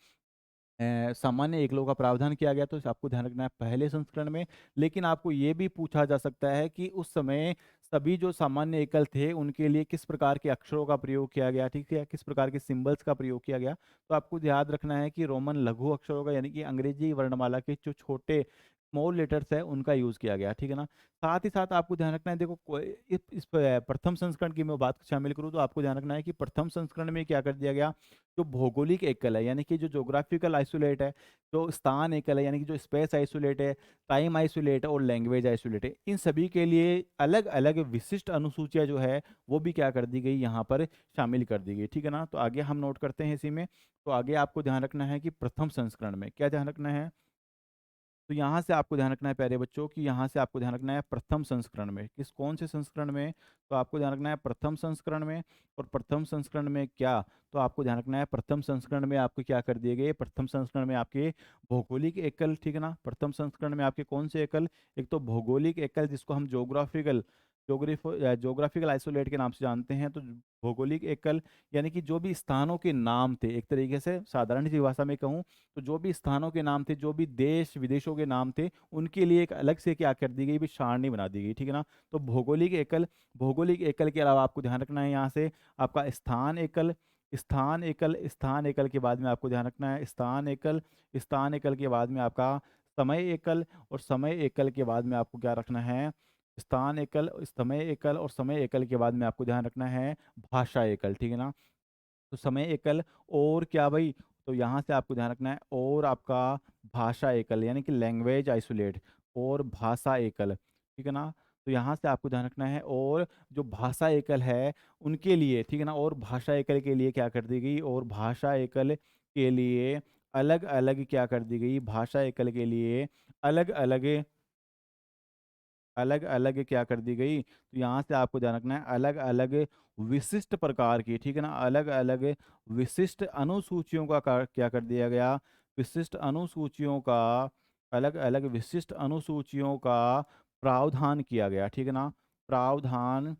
सामान्य एकलों का प्रावधान किया गया, तो आपको ध्यान रखना है पहले संस्करण में। लेकिन आपको ये भी पूछा जा सकता है कि उस समय सभी जो सामान्य एकल थे उनके लिए किस प्रकार के अक्षरों का प्रयोग किया गया, ठीक है, किस प्रकार के सिंबल्स का प्रयोग किया गया। तो आपको याद रखना है कि रोमन लघु अक्षरों का, यानी कि अंग्रेजी वर्णमाला के जो छोटे स्मॉल लेटर्स है उनका यूज किया गया, ठीक है ना। साथ ही साथ आपको ध्यान रखना है, देखो प्रथम संस्करण की मैं बात शामिल करूँ तो आपको ध्यान रखना है कि प्रथम संस्करण में क्या कर दिया गया, जो भौगोलिक एकल है, यानी कि जो ज्योग्राफिकल आइसोलेट है, जो स्थान एकल है, यानी कि जो स्पेस आइसोलेट है, टाइम आइसोलेट है और लैंग्वेज आइसोलेट है, इन सभी के लिए अलग अलग विशिष्ट अनुसूचियां जो है वो भी क्या कर दी गई, यहाँ पर शामिल कर दी गई, ठीक है ना। तो आगे हम नोट करते हैं इसी में। तो आगे आपको ध्यान रखना है कि प्रथम संस्करण में क्या ध्यान रखना है। तो यहाँ से आपको ध्यान रखना है प्यारे बच्चों कि यहाँ से आपको ध्यान रखना है प्रथम संस्करण में, किस कौन से संस्करण में, तो आपको ध्यान रखना है प्रथम संस्करण में। और प्रथम संस्करण में क्या, तो आपको ध्यान रखना है प्रथम संस्करण में आपको क्या कर दिए गए, प्रथम संस्करण में आपके भौगोलिक एकल, ठीक है ना। प्रथम संस्करण में आपके कौन से एकल, एक तो भौगोलिक एकल जिसको हम जोग्राफिकल आइसोलेट के नाम से जानते हैं। तो भौगोलिक एकल यानी कि जो भी स्थानों के नाम थे, एक तरीके से साधारण सी भाषा में कहूँ तो जो भी स्थानों के नाम थे, जो भी देश विदेशों के नाम थे, उनके लिए एक अलग से क्या कर दी गई, भी सारणी बना दी गई, ठीक है ना। तो भौगोलिक एकल के अलावा आपको ध्यान रखना है यहाँ से आपका स्थान एकल के बाद में आपको ध्यान रखना है स्थान एकल के बाद में आपका समय एकल, और समय एकल के बाद में आपको क्या रखना है, समय एकल और समय एकल के बाद में आपको ध्यान रखना है भाषा एकल, ठीक है ना। तो समय एकल और क्या भाई, तो यहाँ से आपको ध्यान रखना है और आपका भाषा एकल, यानी कि लैंग्वेज आइसोलेट और भाषा एकल, ठीक है ना। तो यहाँ से आपको ध्यान रखना है और जो भाषा एकल है उनके लिए, ठीक है ना, और भाषा एकल के लिए क्या कर दी गई, और भाषा एकल के लिए अलग अलग क्या कर दी गई, भाषा एकल के लिए अलग अलग अलग अलग क्या कर दी गई। तो यहाँ से आपको ध्यान रखना है अलग अलग विशिष्ट प्रकार की, ठीक है ना, अलग अलग विशिष्ट अनुसूचियों का क्या कर दिया गया, विशिष्ट अनुसूचियों का अलग अलग विशिष्ट अनुसूचियों का प्रावधान किया गया, ठीक है ना, प्रावधान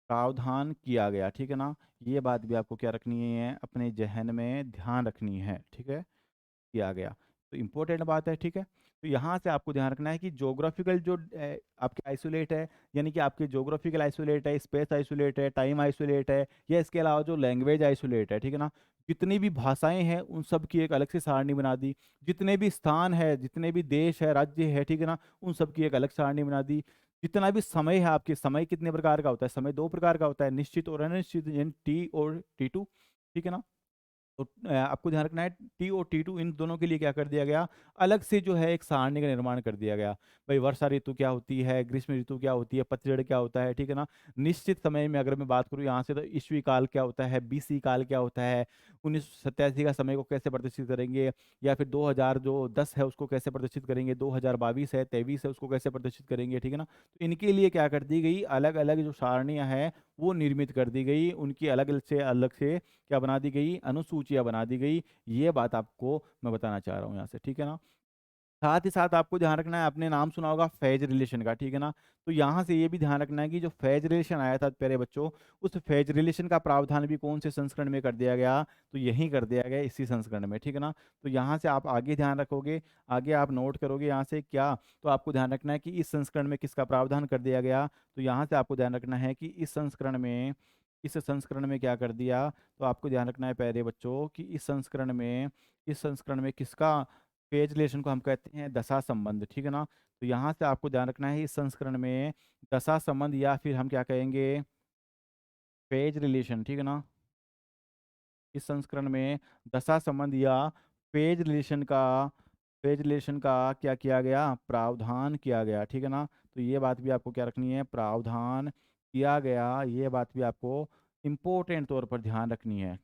प्रावधान किया गया, ठीक है ना। ये बात भी आपको क्या रखनी है, अपने जहन में ध्यान रखनी है, ठीक है, किया गया। तो इम्पोर्टेंट बात है, ठीक है। तो यहाँ से आपको ध्यान रखना है कि जोग्राफिकल जो आपके आइसोलेट है, यानी कि आपके जोग्राफिकल आइसोलेट है, स्पेस आइसोलेट है, टाइम आइसोलेट है, या इसके अलावा जो लैंग्वेज आइसोलेट है, ठीक है ना, जितनी भी भाषाएं हैं उन सब की एक अलग से सारणी बना दी। जितने भी स्थान है, जितने भी देश है, राज्य है, ठीक है ना, उन सब की एक अलग सारणी बना दी। जितना भी समय है, आपके समय कितने प्रकार का होता है, समय दो प्रकार का होता है, निश्चित और अनिश्चित, यानी टी और T2, ठीक है ना। तो आपको ध्यान रखना है T2 इन दोनों के लिए क्या कर दिया गया, अलग से जो है एक सारणी का निर्माण कर दिया गया। भाई वर्षा ऋतु क्या होती है, ग्रीष्म ऋतु क्या होती है, पतझड़ क्या होता है, ठीक है ना। निश्चित समय में अगर मैं बात करूँ यहाँ से, तो ईस्वी काल क्या होता है, बीसी काल क्या होता है, 1987 का समय को कैसे प्रदर्शित करेंगे, या फिर 2000 जो 10 है उसको कैसे प्रदर्शित करेंगे, 2022 है, 23 है, उसको कैसे प्रदर्शित करेंगे, ठीक है ना। तो इनके लिए क्या कर दी गई, अलग अलग जो सारणियाँ हैं वो निर्मित कर दी गई, उनकी अलग से क्या बना दी गई, अनुसूचियां बना दी गई। ये बात आपको मैं बताना चाह रहा हूँ यहाँ से, ठीक है ना। साथ ही साथ आपको ध्यान रखना है, आपने नाम सुना होगा फेज रिलेशन का, ठीक है ना। तो यहाँ से ये भी ध्यान रखना है कि जो फेज रिलेशन आया था प्यारे बच्चों, उस फेज रिलेशन का प्रावधान भी कौन से संस्करण में कर दिया गया, तो यही कर दिया गया इसी संस्करण में, ठीक है ना। तो यहाँ से आप आगे ध्यान रखोगे, आगे आप नोट करोगे यहाँ से क्या, तो आपको ध्यान रखना है कि इस संस्करण में किसका प्रावधान कर दिया गया। तो यहाँ से आपको ध्यान रखना है कि इस संस्करण में क्या कर दिया। तो आपको ध्यान रखना है प्यारे बच्चों कि इस संस्करण में किसका, पेज रिलेशन को हम कहते हैं दशा संबंध, ठीक है ना। तो यहाँ से आपको ध्यान रखना है इस संस्करण में दशा संबंध, या फिर हम क्या कहेंगे, पेज रिलेशन, ठीक है ना। इस संस्करण में दशा संबंध या पेज रिलेशन का पेज रिलेशन का क्या किया गया, प्रावधान किया गया, ठीक है ना। तो ये बात भी आपको क्या रखनी है, प्रावधान किया गया, ये बात भी आपको इम्पोर्टेंट तौर पर ध्यान रखनी है,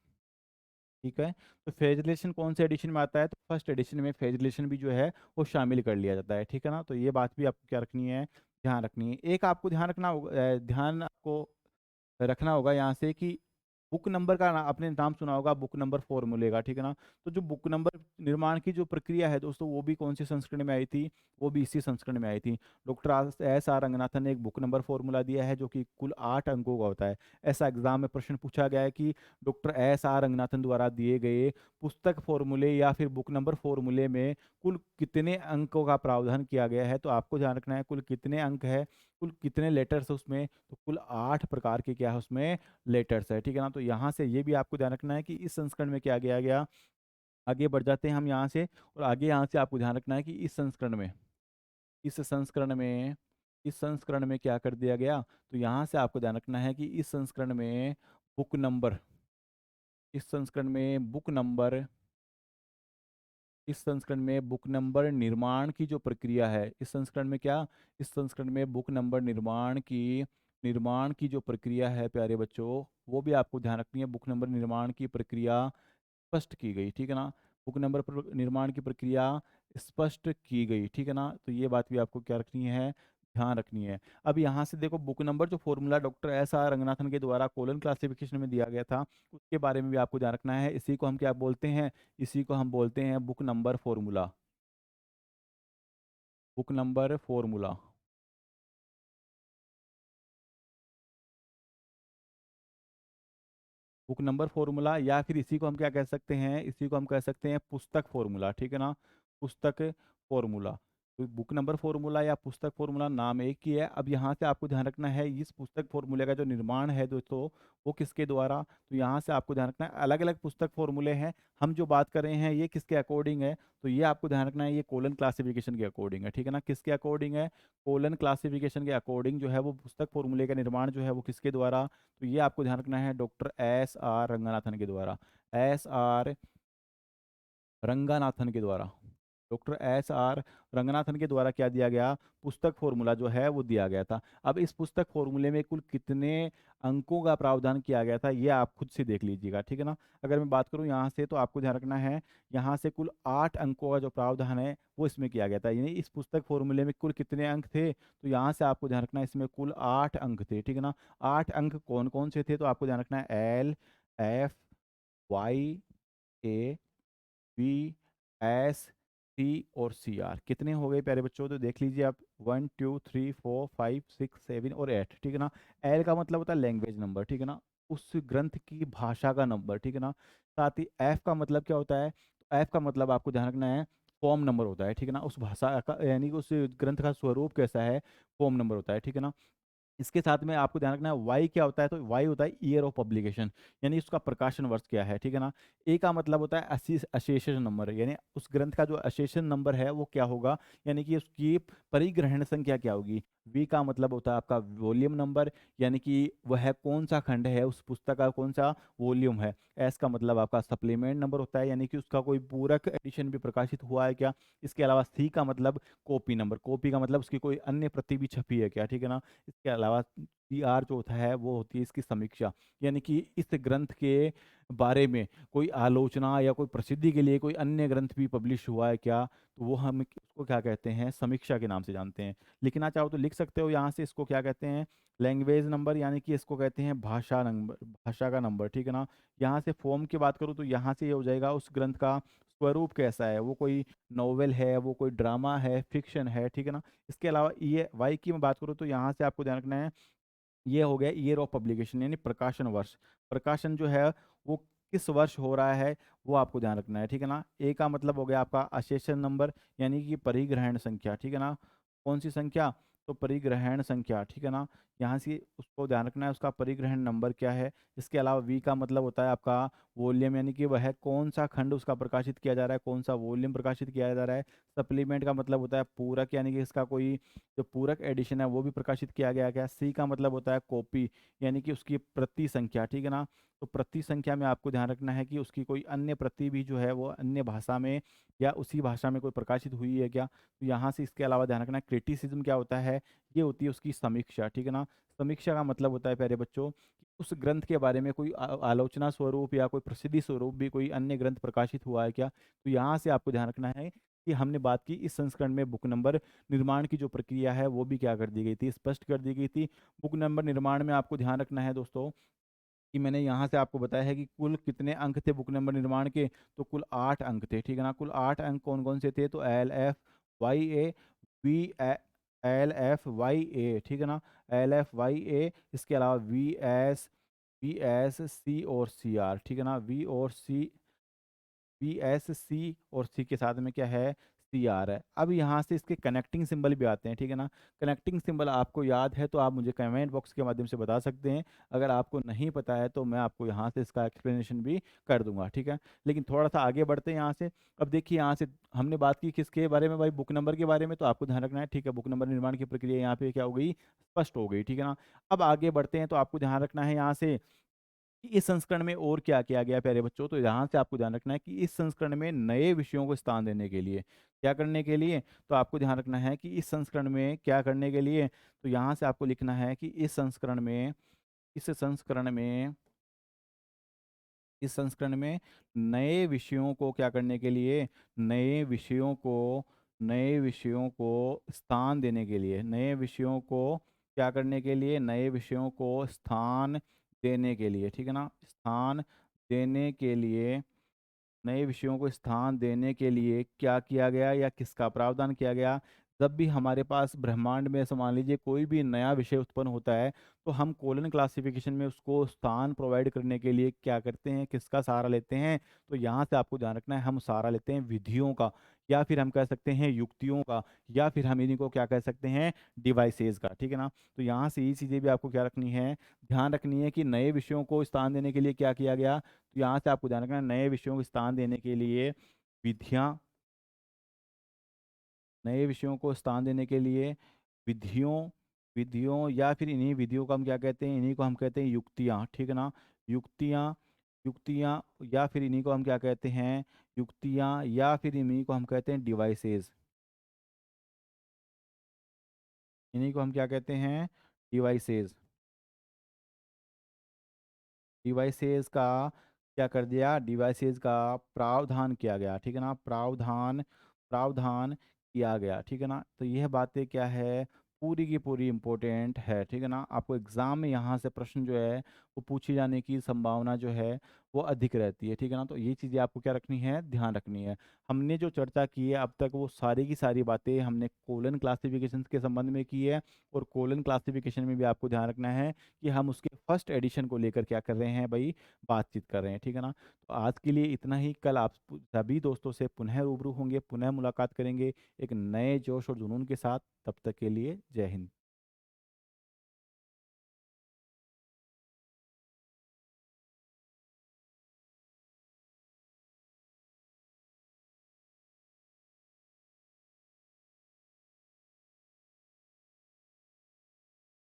ठीक है। तो फेज रिलेशन कौन से एडिशन में आता है, तो फर्स्ट एडिशन में फेज रिलेशन भी जो है वो शामिल कर लिया जाता है, ठीक है ना। तो ये बात भी आपको क्या रखनी है, ध्यान रखनी है। एक आपको ध्यान रखना होगा, ध्यान आपको रखना होगा यहाँ से कि बुक नंबर का आपने नाम सुना होगा, बुक नंबर फॉर्मूले का, ठीक है ना। तो जो बुक नंबर निर्माण की जो प्रक्रिया है दोस्तों, वो भी कौन सी संस्करण में आई थी, वो भी इसी संस्करण में आई थी। डॉक्टर एस आर रंगनाथन ने एक बुक नंबर फॉर्मूला दिया है जो कि कुल 8 अंकों का होता है। ऐसा एग्जाम में प्रश्न पूछा गया है कि डॉक्टर एस आर रंगनाथन द्वारा दिए गए पुस्तक फॉर्मूले या फिर बुक नंबर फॉर्मूले में कुल कितने अंकों का प्रावधान किया गया है। तो आपको ध्यान रखना है कुल कितने अंक है, कुल कितने लेटर्स है उसमें। तो कुल 8 प्रकार के क्या है उसमें लेटर्स है, ठीक है ना। तो यहाँ से ये भी आपको ध्यान रखना है कि इस संस्करण में क्या किया गया। आगे बढ़ जाते हैं हम यहाँ से, और आगे यहाँ से आपको ध्यान रखना है कि इस संस्करण में, इस संस्करण में, इस संस्करण में क्या कर दिया गया। तो यहाँ से आपको ध्यान रखना है कि इस संस्करण में बुक नंबर, इस संस्करण में बुक नंबर, इस संस्करण में बुक नंबर निर्माण की जो प्रक्रिया है, इस संस्करण में क्या, इस संस्करण में बुक नंबर निर्माण की जो प्रक्रिया है प्यारे बच्चों, वो भी आपको ध्यान रखनी है। बुक नंबर निर्माण की प्रक्रिया स्पष्ट की गई, ठीक है ना। बुक नंबर निर्माण की प्रक्रिया स्पष्ट की गई, ठीक है ना। तो ये बात भी आपको क्या रखनी है, ध्यान रखनी है। अब यहाँ से देखो बुक नंबर जो formula doctor S R Ranganathan के द्वारा कोलन क्लासिफिकेशन में दिया गया था, उसके बारे में भी आपको ध्यान रखना है। इसी को हम क्या बोलते हैं, इसी को हम बोलते हैं book number formula, book number formula. Book number formula या फिर इसी को हम क्या कह सकते हैं, इसी को हम कह सकते हैं पुस्तक फॉर्मूला, ठीक है ना, पुस्तक फॉर्मूला। तो बुक नंबर फॉर्मूला या पुस्तक फॉर्मूला नाम एक ही है। अब यहाँ से आपको ध्यान रखना है इस पुस्तक फॉर्मूले का जो निर्माण है दोस्तों, वो किसके द्वारा। तो यहाँ से आपको ध्यान रखना है अलग अलग पुस्तक फॉर्मूले हैं, हम जो बात कर रहे हैं ये किसके अकॉर्डिंग है। तो ये आपको ध्यान रखना है ये कोलन क्लासिफिकेशन के अकॉर्डिंग है, ठीक है ना। किसके अकॉर्डिंग है, कोलन क्लासिफिकेशन के अकॉर्डिंग जो है वो पुस्तक फॉर्मूले का निर्माण जो है वो किसके द्वारा। तो ये आपको ध्यान रखना है डॉक्टर एस आर रंगनाथन के द्वारा, एस आर रंगनाथन के द्वारा, डॉक्टर एस आर रंगनाथन के द्वारा क्या दिया गया, पुस्तक फॉर्मूला जो है वो दिया गया था। अब इस पुस्तक फॉर्मूले में कुल कितने अंकों का प्रावधान किया गया था ये आप खुद से देख लीजिएगा, ठीक है ना। अगर मैं बात करूं यहाँ से तो आपको ध्यान रखना है यहाँ से कुल 8 अंकों का जो प्रावधान है वो इसमें किया गया था। यानी इस पुस्तक फॉर्मूले में कुल कितने अंक थे, तो यहाँ से आपको ध्यान रखना है इसमें कुल 8 अंक थे, ठीक है ना। 8 अंक कौन कौन से थे, तो आपको ध्यान रखना है एल, एफ, वाई, ए, बी, एस, टी और सी आर। कितने हो गए प्यारे बच्चों, तो देख लीजिए आप 1 2 3 4 5 6 7 और 8, ठीक है ना। एल का मतलब होता है लैंग्वेज नंबर, ठीक है ना, उस ग्रंथ की भाषा का नंबर, ठीक है ना। साथ ही एफ का मतलब क्या होता है, तो एफ का मतलब आपको ध्यान रखना है फॉर्म नंबर होता है, ठीक है ना, उस भाषा का यानी कि उस ग्रंथ का स्वरूप कैसा है, फॉर्म नंबर होता है, ठीक है ना। इसके साथ में आपको ध्यान रखना है वाई क्या होता है, तो वाई होता है ईयर ऑफ पब्लिकेशन, यानी उसका प्रकाशन वर्ष क्या है, ठीक है ना। ए का मतलब होता है अशेषन नंबर, यानी उस ग्रंथ का जो अशेषन नंबर है वो क्या होगा, यानी कि उसकी परिग्रहण संख्या क्या होगी। वी का मतलब होता है आपका वॉल्यूम नंबर, यानी कि वह कौन सा खंड है उस पुस्तक का, कौन सा वॉल्यूम है। एस का मतलब आपका सप्लीमेंट नंबर होता है, यानी कि उसका कोई पूरक एडिशन भी प्रकाशित हुआ है क्या। इसके अलावा सी का मतलब कॉपी नंबर, कॉपी का मतलब उसकी कोई अन्य प्रति भी छपी है क्या, ठीक है ना। इसके अलावा टी आर जो होता है वो होती है इसकी समीक्षा, यानी कि इस ग्रंथ के बारे में कोई आलोचना या कोई प्रसिद्धि के लिए कोई अन्य ग्रंथ भी पब्लिश हुआ है क्या, तो वो हम उसको क्या कहते हैं, समीक्षा के नाम से जानते हैं। लिखना चाहो तो लिख सकते हो यहाँ से, इसको क्या कहते हैं, लैंग्वेज नंबर, यानी कि इसको कहते हैं भाषा नंबर, भाषा का नंबर, ठीक है ना। यहाँ से फॉर्म की बात करूँ तो यहाँ से ये हो जाएगा उस ग्रंथ का स्वरूप कैसा है, वो कोई नॉवेल है, वो कोई ड्रामा है, फिक्शन है, ठीक है ना। इसके अलावा ये वाई की मैं बात करूँ तो यहाँ से आपको ध्यान रखना है ये हो गया ईयर ऑफ पब्लिकेशन, यानी प्रकाशन वर्ष, प्रकाशन जो है वो किस वर्ष हो रहा है वो आपको ध्यान रखना है, ठीक है ना। ए का मतलब हो गया आपका अशेषन नंबर, यानी कि परिग्रहण संख्या, ठीक है ना। कौन सी संख्या, तो परिग्रहण संख्या, ठीक है ना। यहाँ से उसको ध्यान रखना है उसका परिग्रहण नंबर क्या है। इसके अलावा वी का मतलब होता है आपका वॉल्यूम, यानी कि वह कौन सा खंड उसका प्रकाशित किया जा रहा है, कौन सा वॉल्यूम प्रकाशित किया जा रहा है। सप्लीमेंट का मतलब होता है पूरक, यानी कि इसका कोई जो पूरक एडिशन है वो भी प्रकाशित किया गया क्या। सी का मतलब होता है कॉपी, यानी कि उसकी प्रति संख्या, ठीक है ना। तो प्रति संख्या में आपको ध्यान रखना है कि उसकी कोई अन्य प्रति भी जो है वो अन्य भाषा में या उसी भाषा में कोई प्रकाशित हुई है क्या। तो यहाँ से इसके अलावा ध्यान रखना है क्रिटिसिज्म क्या होता है, ये होती है उसकी समीक्षा, ठीक है ना। समीक्षा का मतलब होता है प्यारे बच्चों कि उस ग्रंथ के बारे में कोई आलोचना स्वरूप या कोई प्रसिद्धि स्वरूप भी कोई अन्य ग्रंथ प्रकाशित हुआ है क्या। तो यहाँ से आपको ध्यान रखना है कि हमने बात की इस संस्करण में बुक नंबर निर्माण की जो प्रक्रिया है वो भी क्या कर दी गई थी, स्पष्ट कर दी गई थी। बुक नंबर निर्माण में आपको ध्यान रखना है दोस्तों कि मैंने यहाँ से आपको बताया है कि कुल कितने अंक थे बुक नंबर निर्माण के, तो कुल 8 अंक थे, ठीक है ना। कुल 8 अंक कौन कौन से थे, तो L F Y A V L F Y A, ठीक है ना, एल एफ वाई ए, इसके अलावा वी एस सी और सी आर, ठीक है ना, वी एस सी और सी के साथ में क्या है, सी आर है। अब यहाँ से इसके कनेक्टिंग सिंबल भी आते हैं, ठीक है ना। कनेक्टिंग सिंबल आपको याद है तो आप मुझे कमेंट बॉक्स के माध्यम से बता सकते हैं, अगर आपको नहीं पता है तो मैं आपको यहाँ से इसका एक्सप्लेनेशन भी कर दूंगा, ठीक है। लेकिन थोड़ा सा आगे बढ़ते हैं यहाँ से। अब देखिए यहाँ से हमने बात की किसके बारे में भाई, बुक नंबर के बारे में, तो आपको ध्यान रखना है, ठीक है। बुक नंबर निर्माण की प्रक्रिया यहाँ पे क्या हो गई, स्पष्ट हो गई, ठीक है ना। अब आगे बढ़ते हैं तो आपको ध्यान रखना है यहाँ से कि इस संस्करण में और क्या किया गया प्यारे बच्चों, तो यहाँ से आपको ध्यान रखना है कि इस संस्करण में नए विषयों को स्थान देने के लिए क्या करने के लिए, तो आपको ध्यान रखना है कि इस संस्करण में क्या करने के लिए, तो यहाँ से आपको लिखना है कि इस संस्करण में नए विषयों को क्या करने के लिए, नए विषयों को नए विषयों को स्थान देने के लिए, नए विषयों को क्या करने के लिए, नए विषयों को स्थान देने के लिए, ठीक है ना, स्थान देने के लिए, नए विषयों को स्थान देने के लिए क्या किया गया या किसका प्रावधान किया गया। जब भी हमारे पास ब्रह्मांड में ऐसा मान लीजिए कोई भी नया विषय उत्पन्न होता है तो हम कोलन क्लासिफिकेशन में उसको स्थान प्रोवाइड करने के लिए क्या करते हैं, किसका सहारा लेते हैं, तो यहाँ से आपको ध्यान रखना है, हम सहारा लेते हैं विधियों का, या फिर हम कह सकते हैं युक्तियों का, या फिर हम इन्हीं को क्या कह सकते हैं, डिवाइसेस का, ठीक है ना। तो यहाँ से ये चीज़ें भी आपको क्या रखनी है, ध्यान रखनी है कि नए विषयों को स्थान देने के लिए क्या किया गया। तो यहाँ से आपको ध्यान रखना है, नए विषयों को स्थान देने के लिए विधियाँ, नए विषयों को स्थान देने के लिए विधियों विधियों या फिर इन्हीं विधियों को हम क्या कहते हैं, इन्हीं को हम कहते हैं युक्तियाँ, ठीक है ना। युक्तियाँ युक्तियाँ या फिर इन्हीं को हम क्या कहते हैं, युक्तियाँ या फिर इन्हीं को हम कहते हैं डिवाइसेस, इन्हीं को हम क्या कहते हैं, डिवाइसेस। डिवाइसेस का क्या कर दिया, डिवाइसेस का प्रावधान किया गया, ठीक है ना, प्रावधान प्रावधान किया गया, ठीक है ना। तो यह बातें क्या है, पूरी की पूरी इंपॉर्टेंट है, ठीक है ना। आपको एग्जाम में यहाँ से प्रश्न जो है वो पूछे जाने की संभावना जो है वो अधिक रहती है, ठीक है ना। तो ये चीज़ें आपको क्या रखनी है, ध्यान रखनी है। हमने जो चर्चा की है अब तक वो सारी की सारी बातें हमने कोलन क्लासिफिकेशन के संबंध में की है, और कोलन क्लासिफिकेशन में भी आपको ध्यान रखना है कि हम उसके फर्स्ट एडिशन को लेकर क्या कर रहे हैं भाई, बातचीत कर रहे हैं, ठीक है ना। तो आज के लिए इतना ही, कल आप सभी दोस्तों से पुनः रूबरू होंगे, पुनः मुलाकात करेंगे एक नए जोश और जुनून के साथ। तब तक के लिए जय हिंद।